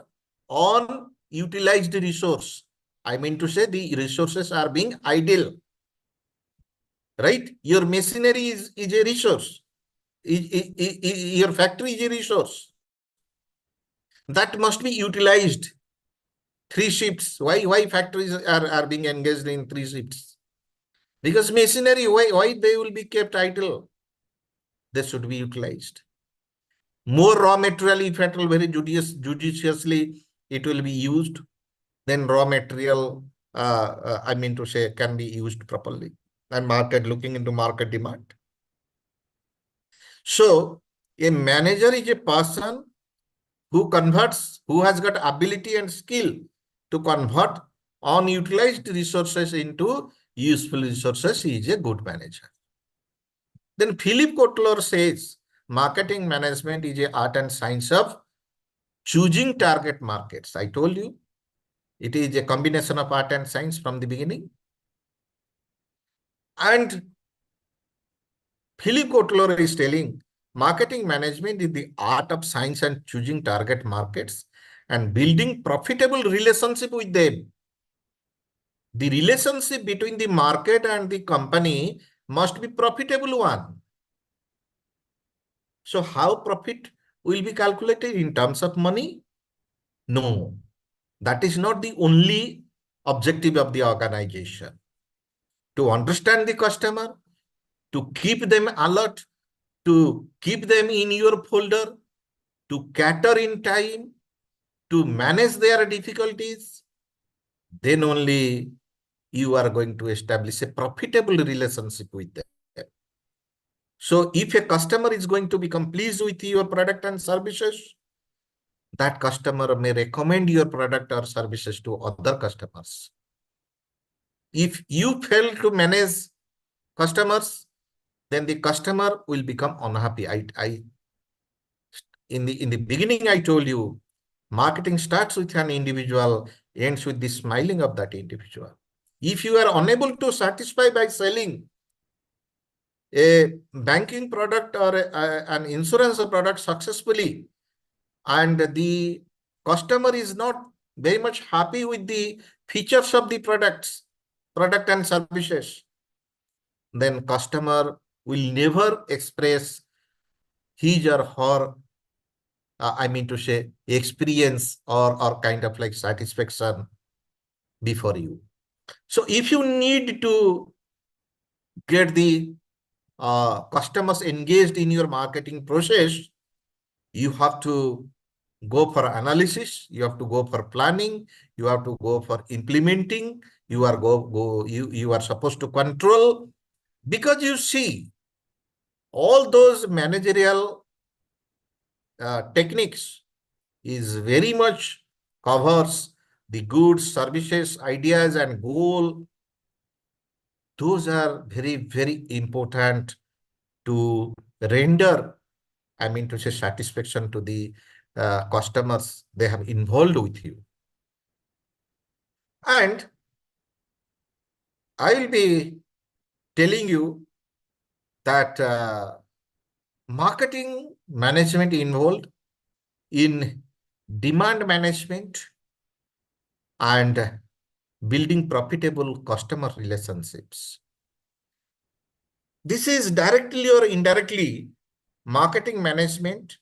unutilized resource, I mean to say the resources are being idle, right? Your machinery is a resource. Your factory is a resource. That must be utilized. 3 shifts. Why factories are being engaged in 3 shifts? Because machinery, why they will be kept idle? They should be utilized. More raw material, if at all very judiciously, it will be used. Then raw material, I mean to say, can be used properly. And looking into market demand. So a manager is a person who has got ability and skill to convert unutilized resources into useful resources. He is a good manager. Then Philip Kotler says, marketing management is an art and science of choosing target markets. I told you, it is a combination of art and science from the beginning. And Philip Kotler is telling, marketing management is the art of science and choosing target markets and building profitable relationship with them. The relationship between the market and the company must be profitable one. So how profit will be calculated in terms of money? No, that is not the only objective of the organization. To understand the customer, to keep them alert, to keep them in your folder, to cater in time, to manage their difficulties, then only you are going to establish a profitable relationship with them. So if a customer is going to become pleased with your product and services, that customer may recommend your product or services to other customers. If you fail to manage customers, then the customer will become unhappy. In the beginning, I told you, marketing starts with an individual, ends with the smiling of that individual. If you are unable to satisfy by selling a banking product or an insurance product successfully, and the customer is not very much happy with the features of the product and services, then customer will never express his or her, I mean to say, experience or kind of like satisfaction before you. So if you need to get the customers engaged in your marketing process, you have to go for analysis, you have to go for planning, you have to go for implementing, you are supposed to control, because you see all those managerial techniques is very much covers the goods, services, ideas, and goal. Those are very, very important to render, I mean to say, satisfaction to the customers they have involved with you. And I will be telling you that marketing management involved in demand management and building profitable customer relationships. This is directly or indirectly marketing management.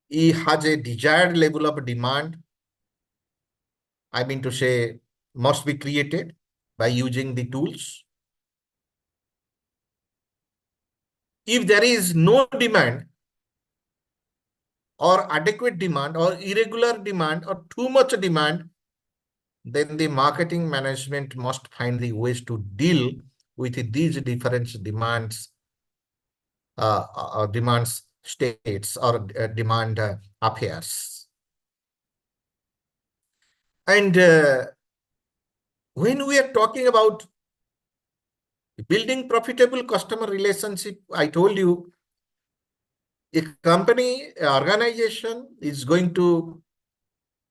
It has a desired level of demand, I mean to say, must be created by using the tools. if there is no demand or adequate demand or irregular demand or too much demand, then the marketing management must find the ways to deal with these different demands, demands states or demand affairs. And when we are talking about building profitable customer relationship, I told you, a company, organization is going to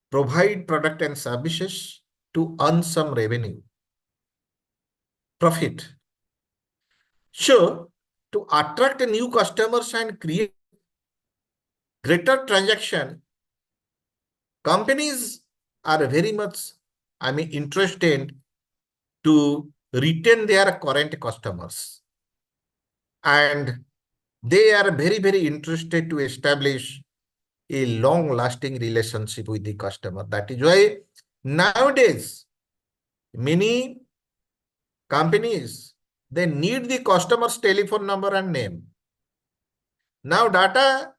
provide product and services to earn some revenue, profit. So, to attract new customers and create greater transaction, companies are very much, interested to retain their current customers. And they are very, very interested to establish a long-lasting relationship with the customer. That is why nowadays, many companies, they need the customer's telephone number and name. Now, data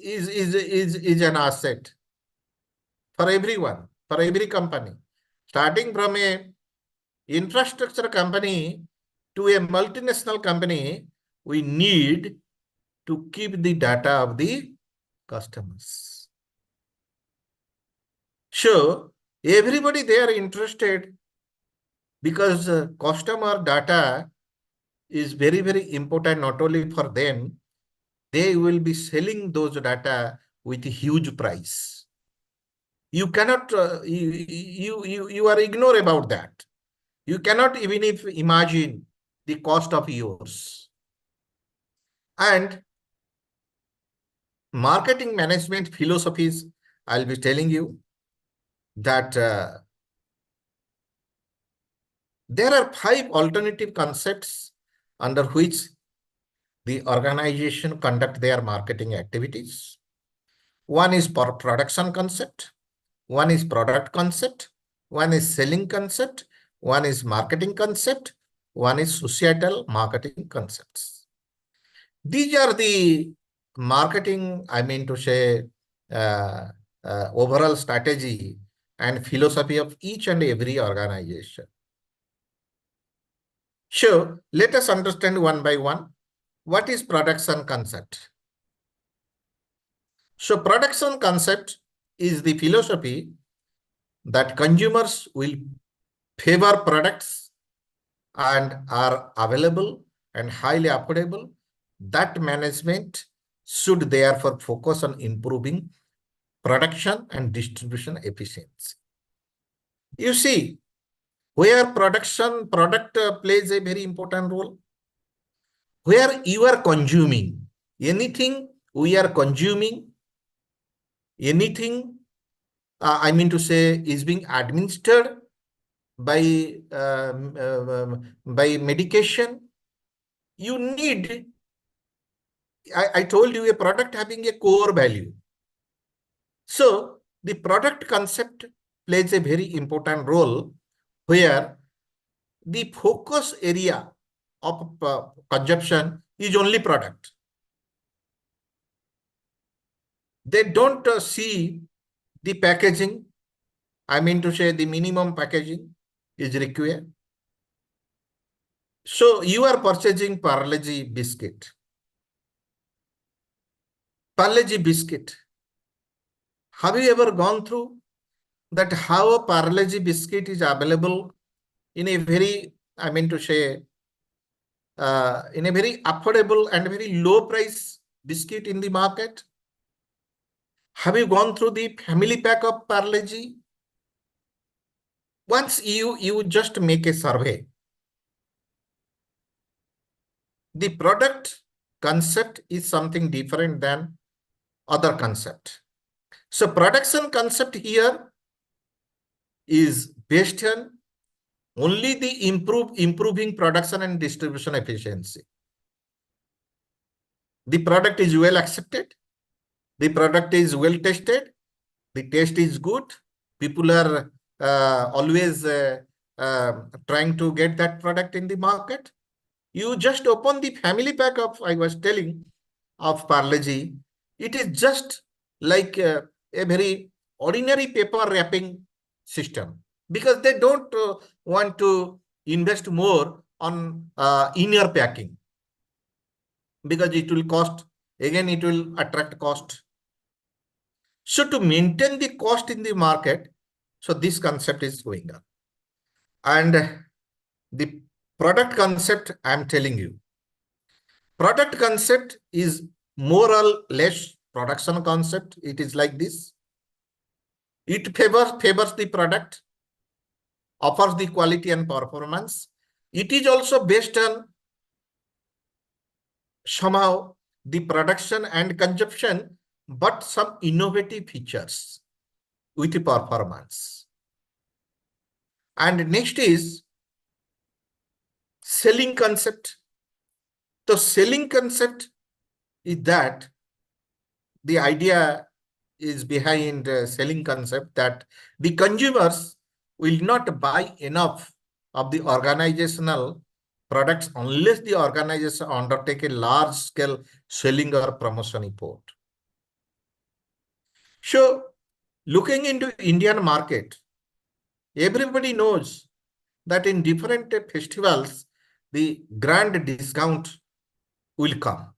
is an asset for everyone, for every company. Starting from a infrastructure company to a multinational company, we need to keep the data of the customers. So, everybody they are interested because customer data is very, very important, not only for them, they will be selling those data with a huge price. You cannot, you are ignore about that. You cannot even if imagine the cost of yours. And marketing management philosophies, I'll be telling you that there are 5 alternative concepts under which the organization conduct their marketing activities. One is production concept, one is product concept, one is selling concept, one is marketing concept, one is societal marketing concepts. These are the marketing, overall strategy and philosophy of each and every organization. So let us understand one by one. What is production concept? So production concept is the philosophy that consumers will favor products and are available and highly affordable. That management should therefore focus on improving production and distribution efficiency. You see, where product plays a very important role, where you are consuming anything, we are consuming anything, is being administered by medication. You need, I told you, a product having a core value. So the product concept plays a very important role where the focus area of consumption is only product. They don't see the packaging. The minimum packaging is required. So you are purchasing Parle-G biscuit. Parle-G biscuit. Have you ever gone through that how a Parle-G biscuit is available in a very, in a very affordable and very low price biscuit in the market? Have you gone through the family pack of Parle-G? Once you just make a survey, the product concept is something different than other concept. So production concept here is based on only the improving production and distribution efficiency. The product is well accepted. The product is well tested. The taste is good. People are always trying to get that product in the market. You just open the family pack of, I was telling, of Parle-G. It is just like a very ordinary paper wrapping system, because they don't want to invest more on inner packing, because it will cost, again, it will attract cost. So to maintain the cost in the market, so this concept is going on. And the product concept, I'm telling you, product concept is more or less production concept. It is like this. It favors the product, offers the quality and performance. It is also based on somehow the production and consumption, but some innovative features with the performance. And next is selling concept. The selling concept is that the idea is behind selling concept that the consumers will not buy enough of the organizational products unless the organization undertake a large scale selling or promotion effort. So looking into Indian market, everybody knows that in different festivals, the grand discount will come.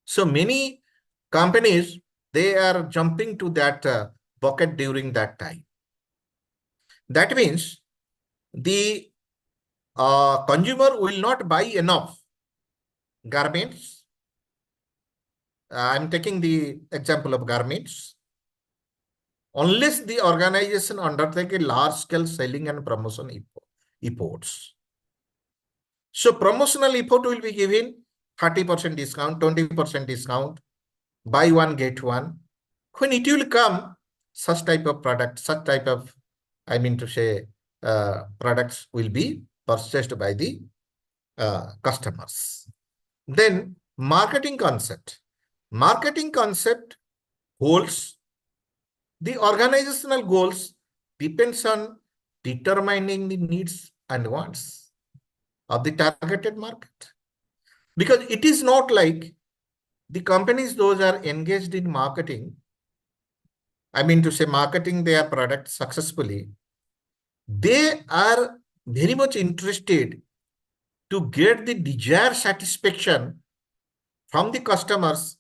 So many companies, they are jumping to that bucket during that time. That means the consumer will not buy enough garments. I'm taking the example of garments. Unless the organization undertake a large-scale selling and promotion efforts. So promotional effort will be given 30% discount, 20% discount, buy one, get one. When it will come, such type of product, such type of, I mean to say, products will be purchased by the customers. Then marketing concept. Marketing concept holds the organizational goals depends on determining the needs and wants of the targeted market. Because it is not like the companies, those are engaged in marketing, I mean to say marketing their product successfully, they are very much interested to get the desired satisfaction from the customers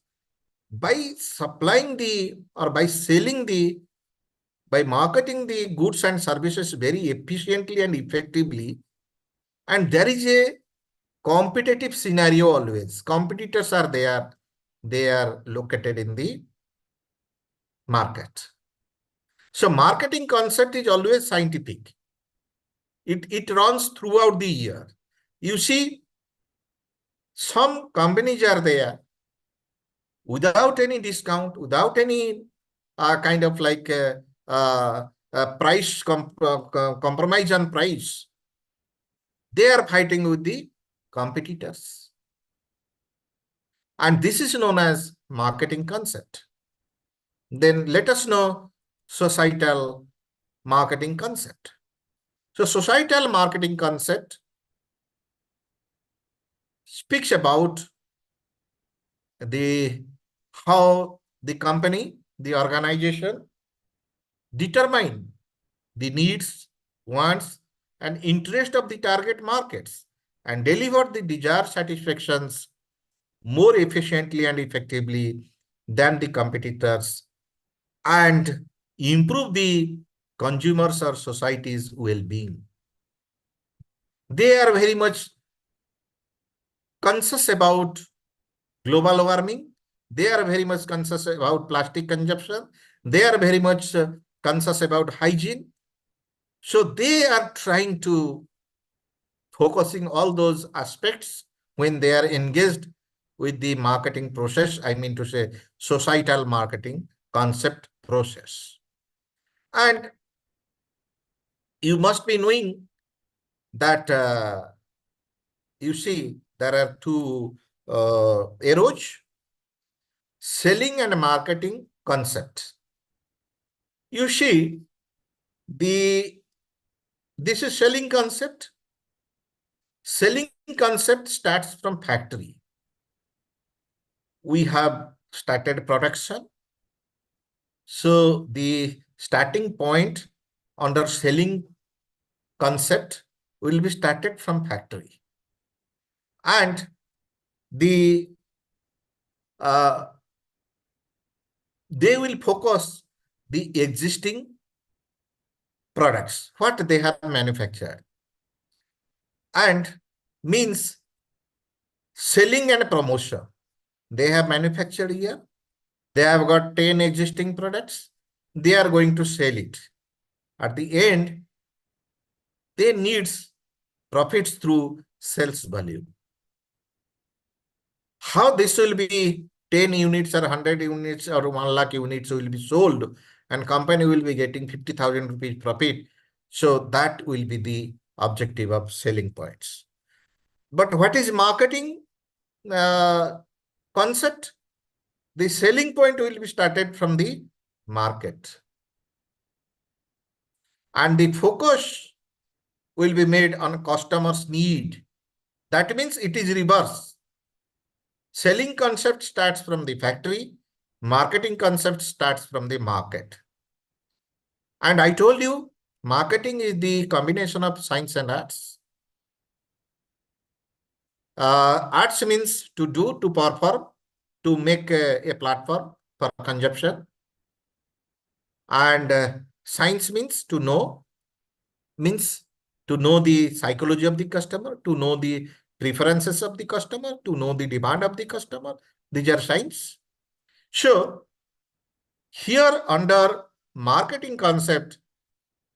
by supplying the, or by selling the, by marketing the goods and services very efficiently and effectively. And there is a competitive scenario always. Competitors are there. They are located in the market. So marketing concept is always scientific. It runs throughout the year. You see, some companies are there without any discount, without any kind of like price compromise on price. They are fighting with the competitors. And this is known as marketing concept. Then let us know societal marketing concept. So societal marketing concept speaks about how the company, the organization determine the needs, wants, and interest of the target markets and deliver the desired satisfactions more efficiently and effectively than the competitors and improve the consumers or society's well-being. They are very much conscious about global warming. They are very much conscious about plastic consumption. They are very much conscious about hygiene. So they are trying to focusing all those aspects when they are engaged with the marketing process, I mean to say societal marketing concept process. And you must be knowing that you see there are two arrows, selling and marketing concept. You see this is selling concept. Selling concept starts from factory. We have started production. So the starting point under selling concept will be started from factory. And they will focus the existing products, what they have manufactured. And means selling and promotion. They have manufactured here. They have got 10 existing products. They are going to sell it. At the end, they need profits through sales value. How this will be 10 units or 100 units or 1 lakh units will be sold and company will be getting 50,000 rupees profit. So that will be the objective of selling points. But what is marketing concept? The selling point will be started from the market. And the focus will be made on customer's need. That means it is reverse. Selling concept starts from the factory. Marketing concept starts from the market. And I told you, marketing is the combination of science and arts. Arts means to do, to perform, to make a platform for consumption. And science means to know, means to know the psychology of the customer, to know the preferences of the customer, to know the demand of the customer. These are science. So here under marketing concept,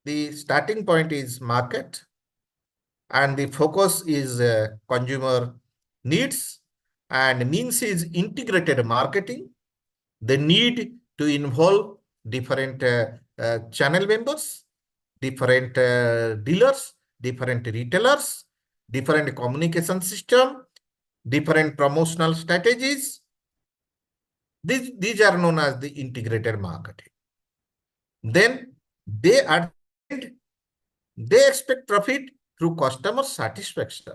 the starting point is market and the focus is consumer needs, and means is integrated marketing. The need to involve different channel members, different dealers, different retailers, different communication system, different promotional strategies. These are known as the integrated marketing. Then they expect profit through customer satisfaction,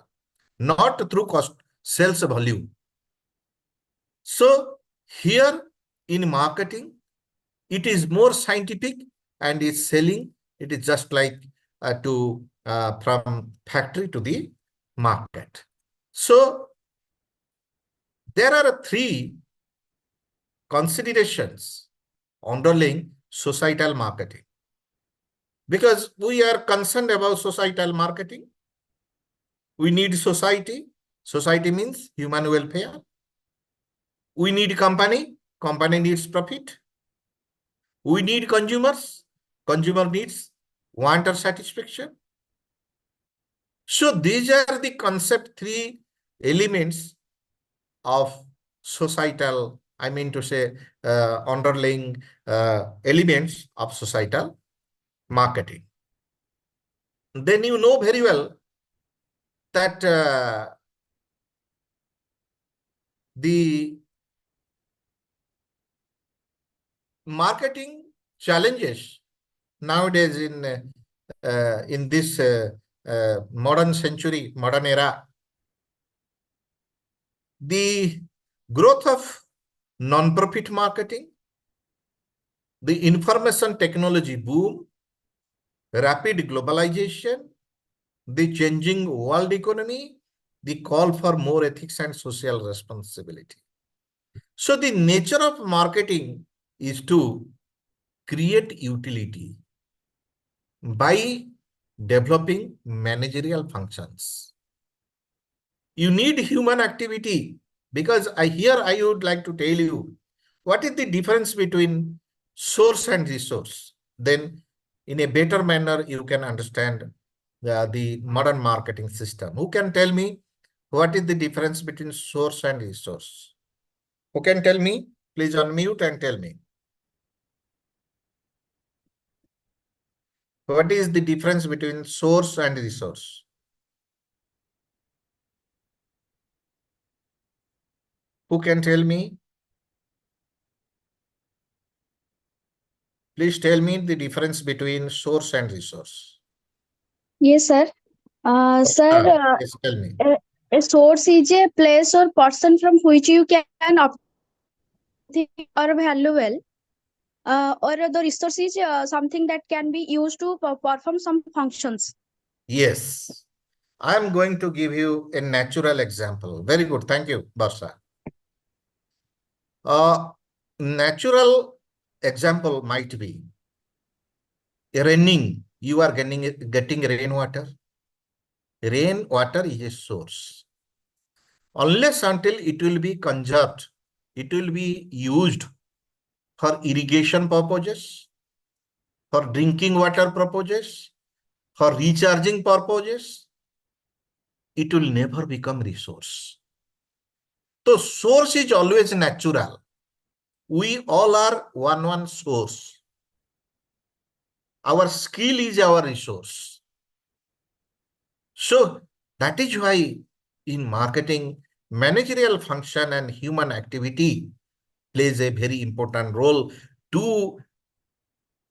not through sales volume. So here in marketing, it is more scientific and is selling. It is just like from factory to the market. So there are 3 considerations underlying societal marketing. Because we are concerned about societal marketing. We need society. Society means human welfare. We need company. Company needs profit. We need consumers. Consumer needs want or satisfaction. So these are the concept 3 elements of societal, I mean to say underlying elements of societal marketing. Then you know very well that the marketing challenges nowadays in this modern century, modern era, the growth of non-profit marketing, the information technology boom, rapid globalization, the changing world economy, the call for more ethics and social responsibility. So the nature of marketing is to create utility by developing managerial functions. You need human activity, because here I would like to tell you what is the difference between source and resource. Then in a better manner, you can understand the modern marketing system. Who can tell me what is the difference between source and resource? Who can tell me? Please unmute and tell me. What is the difference between source and resource? Who can tell me? Please tell me the difference between source and resource. Yes, sir. Sir, Yes, tell me. A source is a place or person from which you can obtain or valuable. Or the resource is something that can be used to perform some functions. Yes. I'm going to give you a natural example. Very good. Thank you, Barsha. Natural example might be raining. You are getting rainwater. Rainwater is a source. Unless until it will be conserved, it will be used for irrigation purposes, for drinking water purposes, for recharging purposes, it will never become resource. So source is always natural. We all are one source. Our skill is our resource. So that is why in marketing, managerial function and human activity plays a very important role to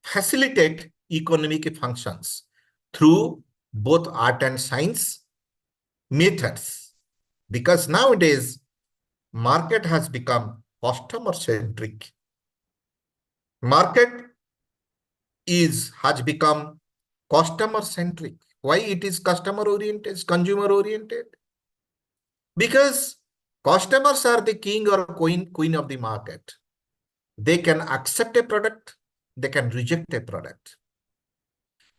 facilitate economic functions through both art and science methods. Because nowadays, market has become customer-centric. Market has become customer-centric. Why it is customer-oriented, consumer-oriented? Because customers are the king or queen of the market. They can accept a product, they can reject a product.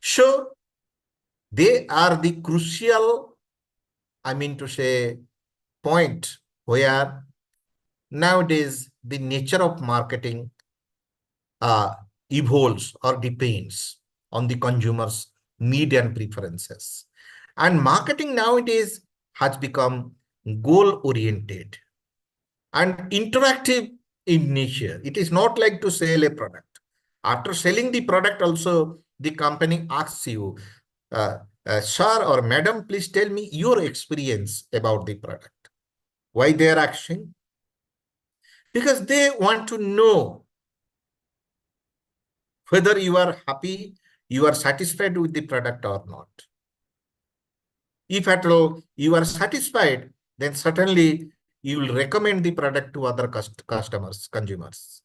So they are the crucial, point where nowadays the nature of marketing evolves or depends on the consumer's need and preferences. And marketing nowadays has become goal-oriented and interactive in nature. It is not like to sell a product. After selling the product also, the company asks you, sir or madam, please tell me your experience about the product. Why they are asking? Because they want to know whether you are happy, you are satisfied with the product or not. If at all you are satisfied, then certainly you will recommend the product to other customers, consumers.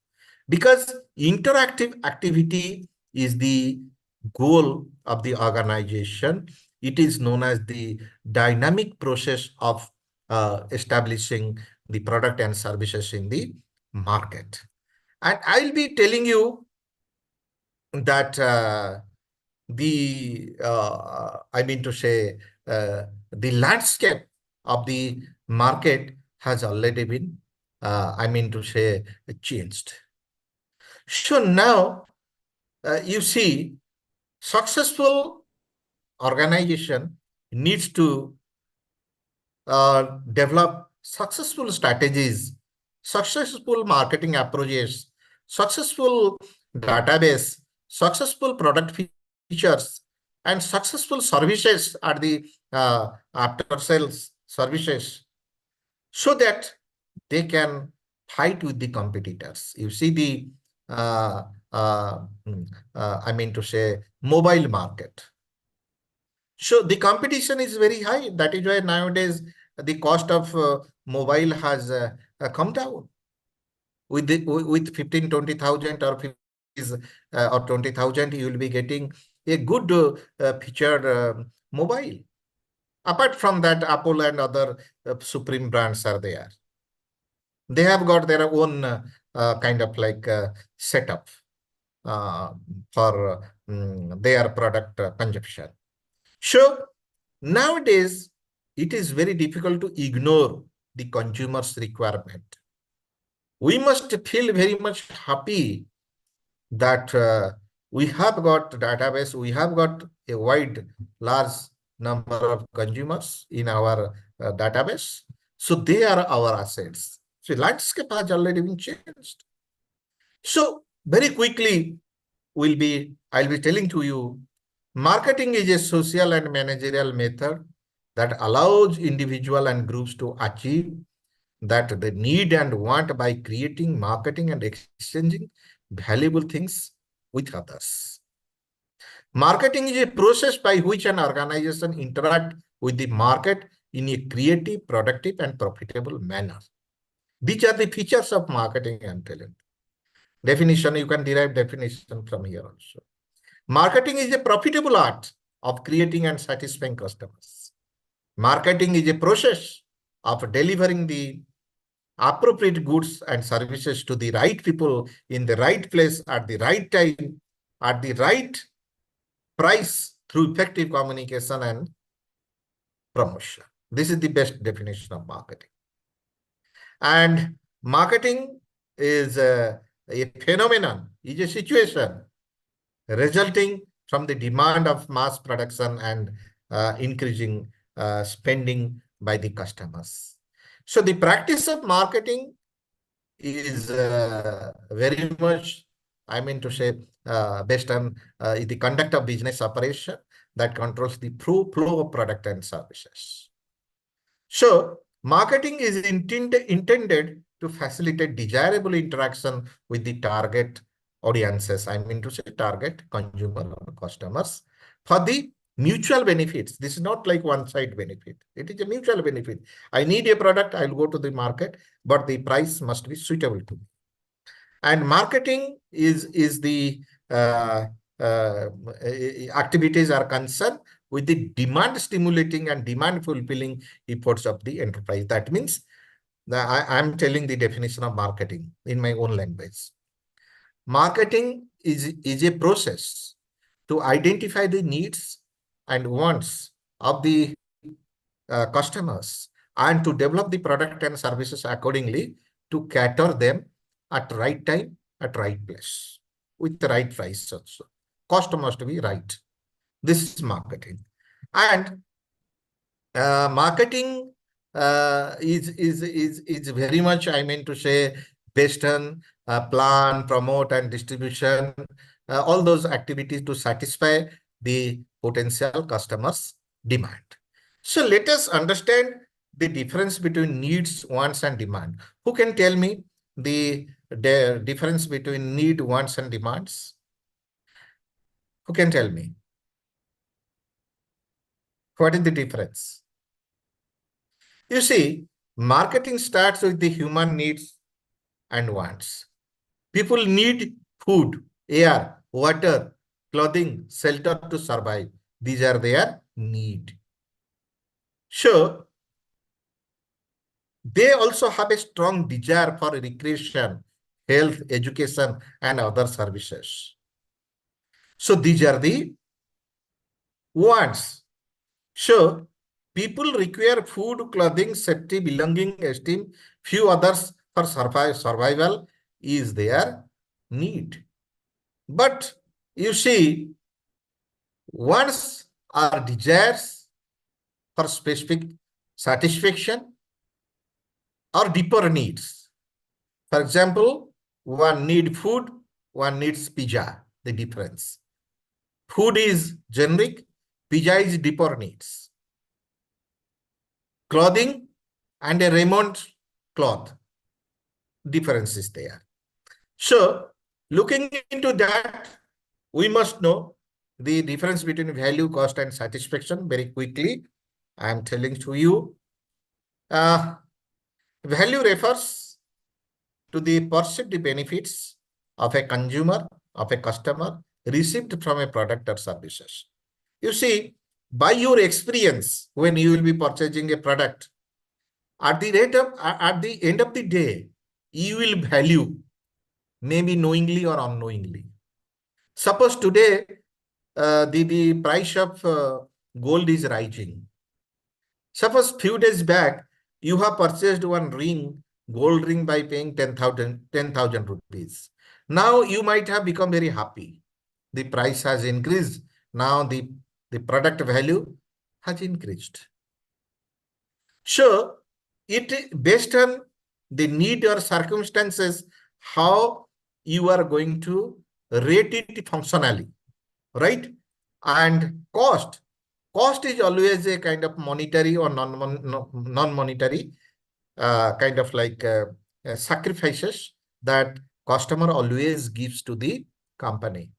Because interactive activity is the goal of the organization. It is known as the dynamic process of establishing the product and services in the market. And I'll be telling you that the landscape of the market has already been changed. So now you see, successful organization needs to develop successful strategies, successful marketing approaches, successful database, successful product features, and successful services at the after sales services, so that they can fight with the competitors. You see the mobile market. So the competition is very high. That is why nowadays the cost of mobile has come down. With 15, 20,000 or 20,000, you will be getting a good featured mobile. Apart from that, Apple and other supreme brands are there. They have got their own setup for their product consumption. So nowadays, it is very difficult to ignore the consumer's requirement. We must feel very much happy that we have got database, we have got a large number of consumers in our database. So they are our assets. So landscape has already been changed. So very quickly, I'll be telling to you, marketing is a social and managerial method that allows individual and groups to achieve that they need and want by creating, marketing, and exchanging valuable things with others. Marketing is a process by which an organization interacts with the market in a creative, productive, and profitable manner. These are the features of marketing, I'm telling. Definition, you can derive definition from here also. Marketing is a profitable art of creating and satisfying customers. Marketing is a process of delivering the appropriate goods and services to the right people in the right place at the right time at the right price through effective communication and promotion. This is the best definition of marketing. And marketing is a phenomenon, is a situation resulting from the demand of mass production and increasing spending by the customers. So the practice of marketing is very much, I mean to say, based on the conduct of business operation that controls the flow of product and services. So marketing is intended to facilitate desirable interaction with the target audiences, I mean to say target consumer or customers, for the mutual benefits. This is not like one-side benefit. It is a mutual benefit. I need a product, I'll go to the market, but the price must be suitable to me. And marketing is the activities are concerned with the demand stimulating and demand fulfilling efforts of the enterprise. That means I'm telling the definition of marketing in my own language. Marketing is a process to identify the needs and wants of the customers and to develop the product and services accordingly to cater them at right time, at right place, with the right price also. Cost must be right. This is marketing. And marketing is very much, I mean to say, based on plan, promote, and distribution, all those activities to satisfy the potential customers' demand. So let us understand the difference between needs, wants, and demand. Who can tell me the difference between need, wants, and demands? Who can tell me? What is the difference? You see, marketing starts with the human needs and wants. People need food, air, water, clothing, shelter to survive. These are their needs. So, they also have a strong desire for recreation, health, education, and other services. So these are the wants. So people require food, clothing, safety, belonging, esteem, few others for survival is their need. But you see, wants are desires for specific satisfaction or deeper needs. For example, one needs food, one needs pizza, the difference. Food is generic, pizza is deeper needs. Clothing and a Raymond cloth, difference is there. So, looking into that, we must know the difference between value, cost, and satisfaction very quickly. I am telling to you. Value refers to the perceived benefits of a consumer, of a customer, received from a product or services. You see, by your experience, when you will be purchasing a product, at the end of the day, you will value, maybe knowingly or unknowingly. Suppose today, the price of gold is rising. Suppose few days back, you have purchased one ring, gold ring, by paying 10,000 rupees. Now you might have become very happy. The price has increased. Now the product value has increased. So it based on the need or circumstances, how you are going to rate it functionally, right? And cost is always a kind of monetary or non-monetary kind of like sacrifices that customer always gives to the company.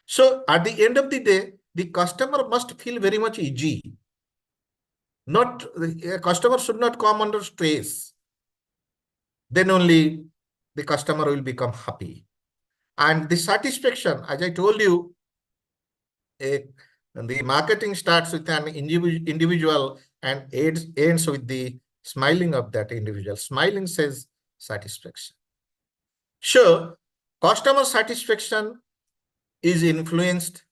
So at the end of the day, the customer must feel very much easy Not a customer should not come under stress. Then only the customer will become happy. And the satisfaction, as I told you, the marketing starts with an individual and ends with the smiling of that individual. Smiling says satisfaction. Sure, customer satisfaction is influenced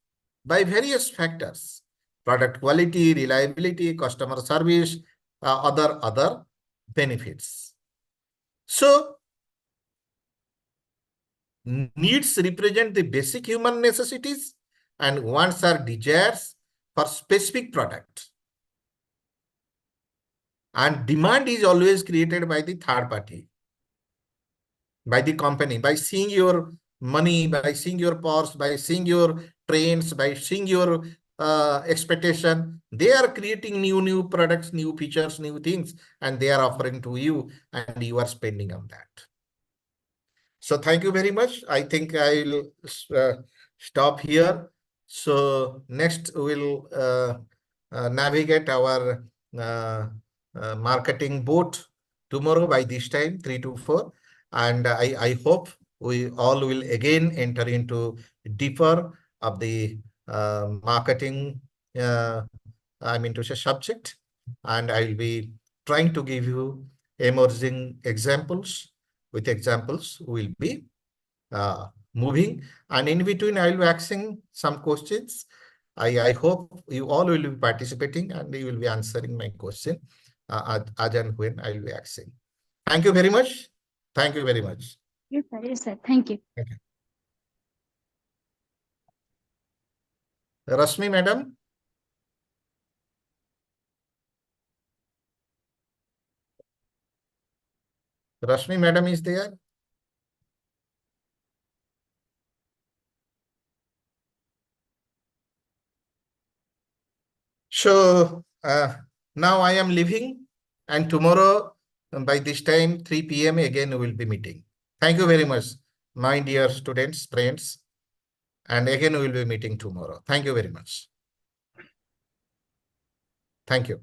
by various factors: product quality, reliability, customer service, other benefits. So needs represent the basic human necessities and wants are desires for specific product. And demand is always created by the third party, by the company, by seeing your money, by seeing your purse, by seeing your trends, by seeing your expectation. They are creating new products, new features, new things, and they are offering to you, and you are spending on that. So thank you very much. I think I'll stop here. So next we'll navigate our marketing boat tomorrow by this time, 3 to 4. And I hope we all will again enter into deeper of the marketing, to say subject. And I'll be trying to give you emerging examples. With examples, we'll be moving. And in between, I'll be asking some questions. I hope you all will be participating and you will be answering my question as and when I will be asking. Thank you very much. Thank you very much. Yes, sir. Yes, sir. Thank you. Okay. Rashmi, madam. Rashmi, madam is there? So now I am leaving, and tomorrow by this time 3 p.m. again we will be meeting. Thank you very much, my dear students, friends, and again we will be meeting tomorrow. Thank you very much. Thank you.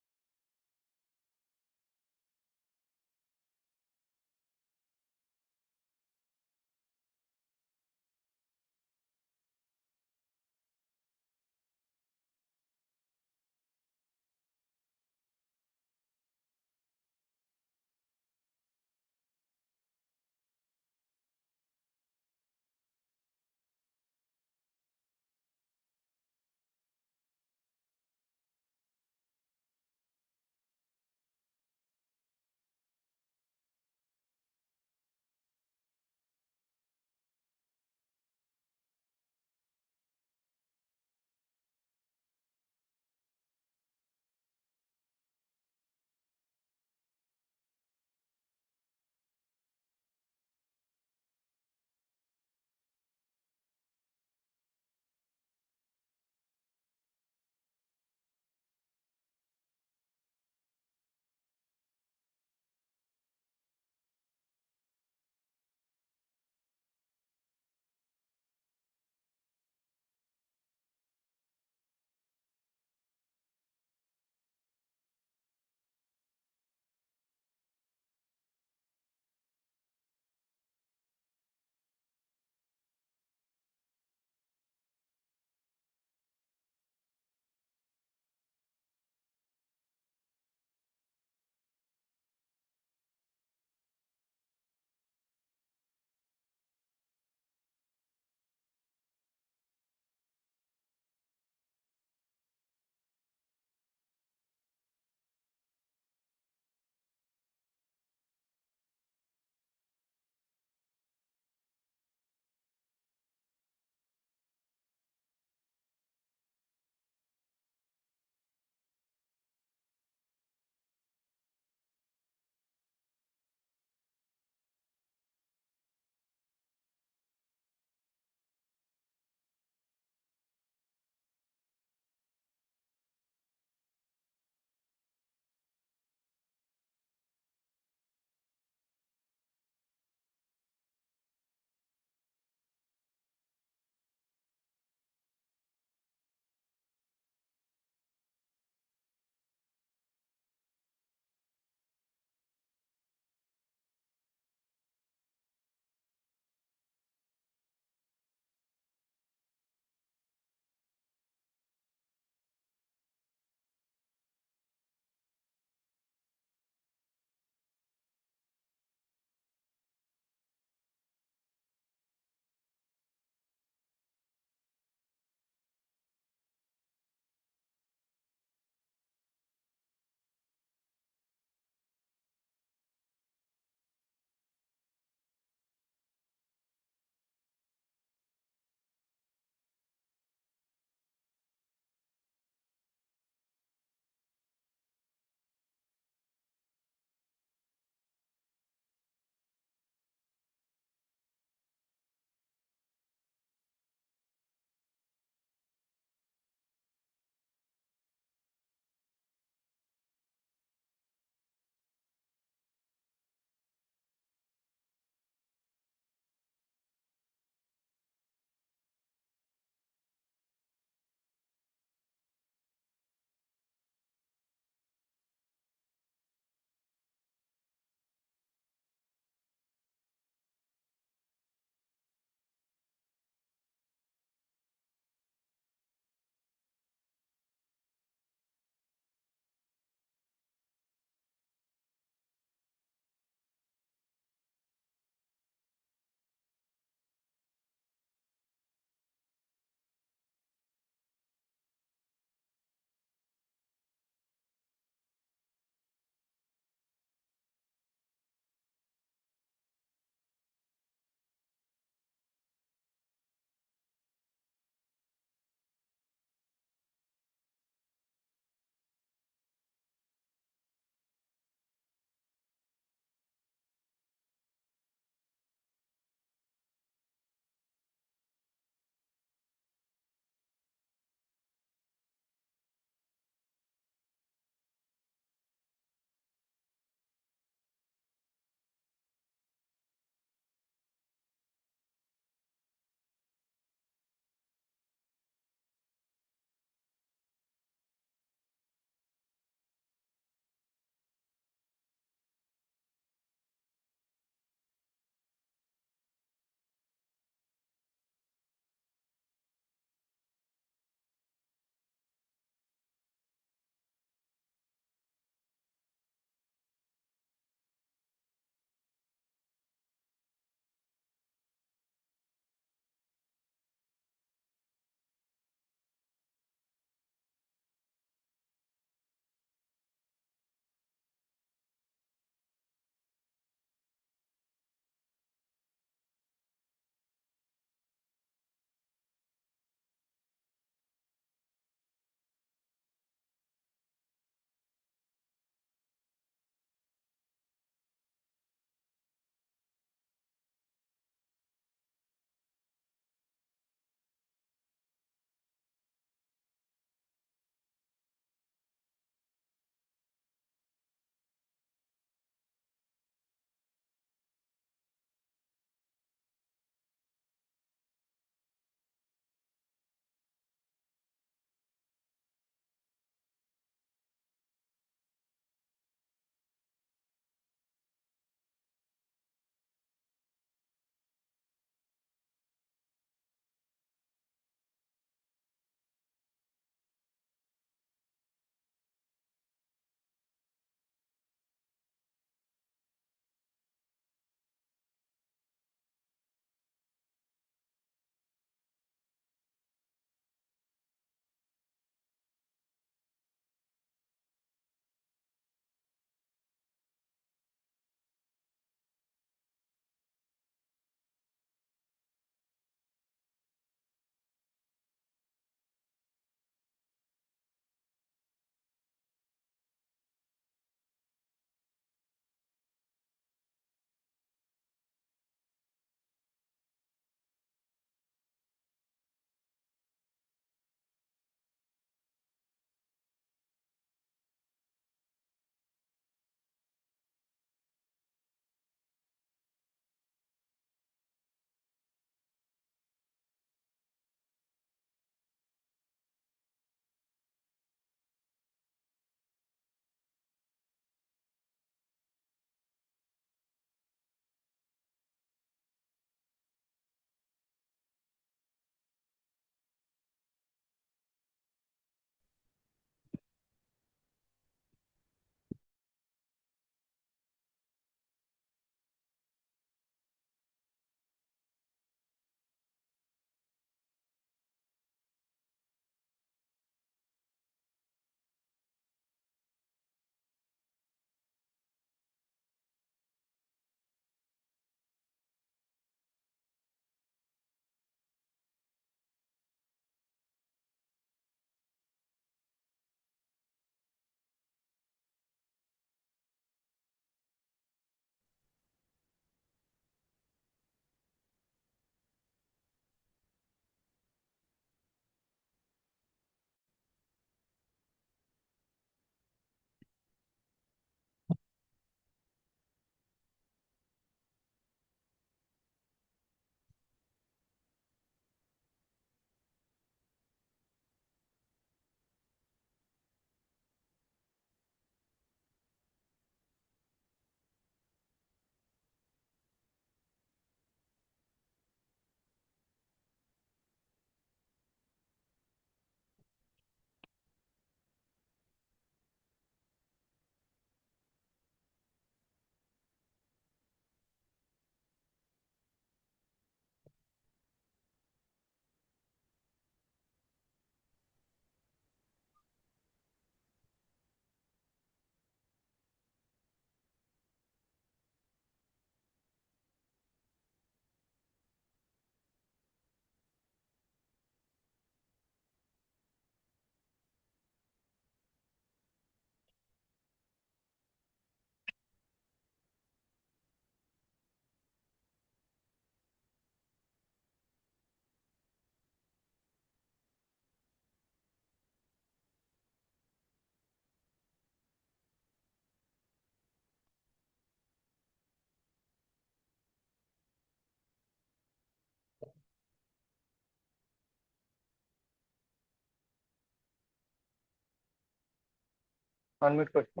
unmute करतो.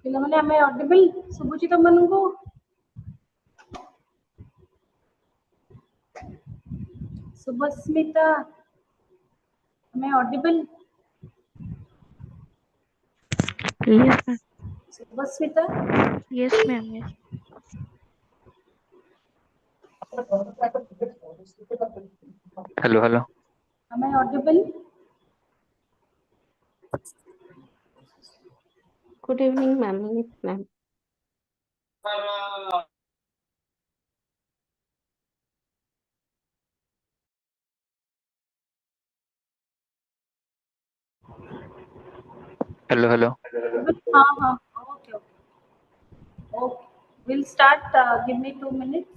ପିଲାମାନେ ଆମେ ଅଡିବଲ୍ ଶୁଭୁଛି ତମମାନଙ୍କୁ? ଶୁଭସ୍ମିତା ଆମେ ଅଡିବଲ୍? Yes, ma'am. Subhasmita Yes, ma'am. Yes. Hello, hello. ଆମେ ଅଡିବଲ୍? Good evening, ma'am. Yes, ma'am. Hello, hello. हाँ okay okay okay we'll start give me 2 minutes.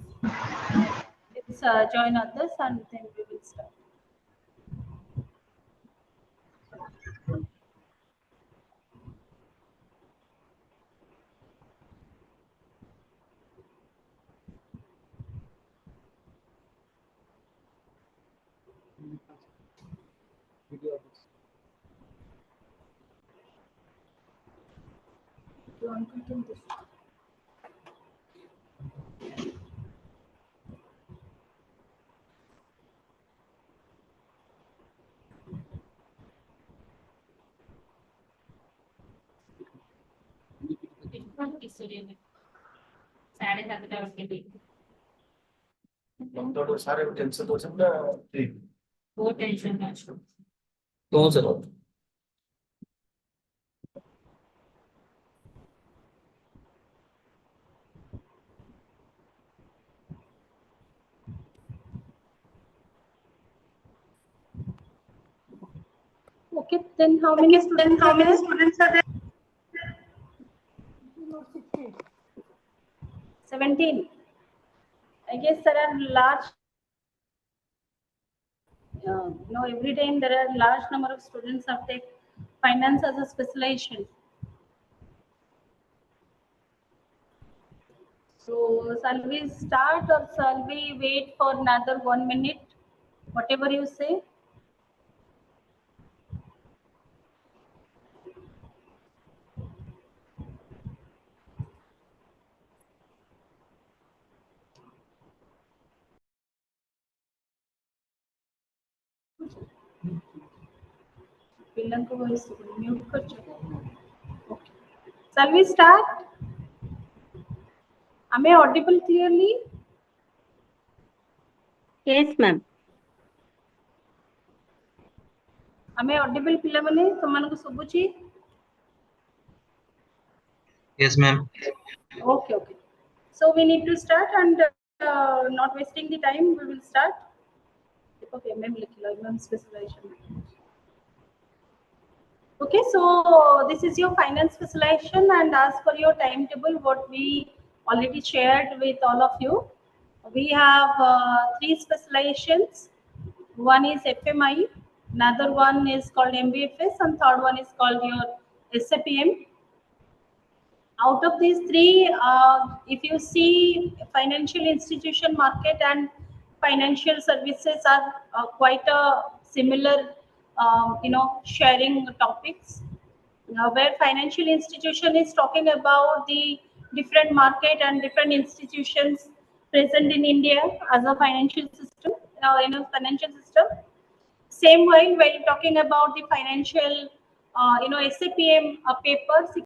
Let's join others and then we will start. You want to do this? Okay, then how many students are there? 17. I guess there are large, every time there are large number of students who take finance as a specialization. So shall we start or shall we wait for another 1 minute? Whatever you say. पिल्लंको voice mute करचो. Okay. Shall we start? Am I audible clearly? Yes, ma'am. Am I audible ପିଲାମାନେ ତମମାନଙ୍କୁ ଶୁଭୁଛି? Yes, ma'am. Okay, okay. So we need to start and not wasting the time, we will start. Okay, MM specialization. Okay, so this is your finance specialization, and as per your timetable, what we already shared with all of you, we have 3 specializations. One is FMI, another one is called MBFS, and third one is called your SAPM. Out of these 3, if you see financial institution market and financial services are quite a similar, sharing topics. Where financial institution is talking about the different market and different institutions present in India as a financial system, in a financial system. Same way, while talking about the financial, SAPM paper.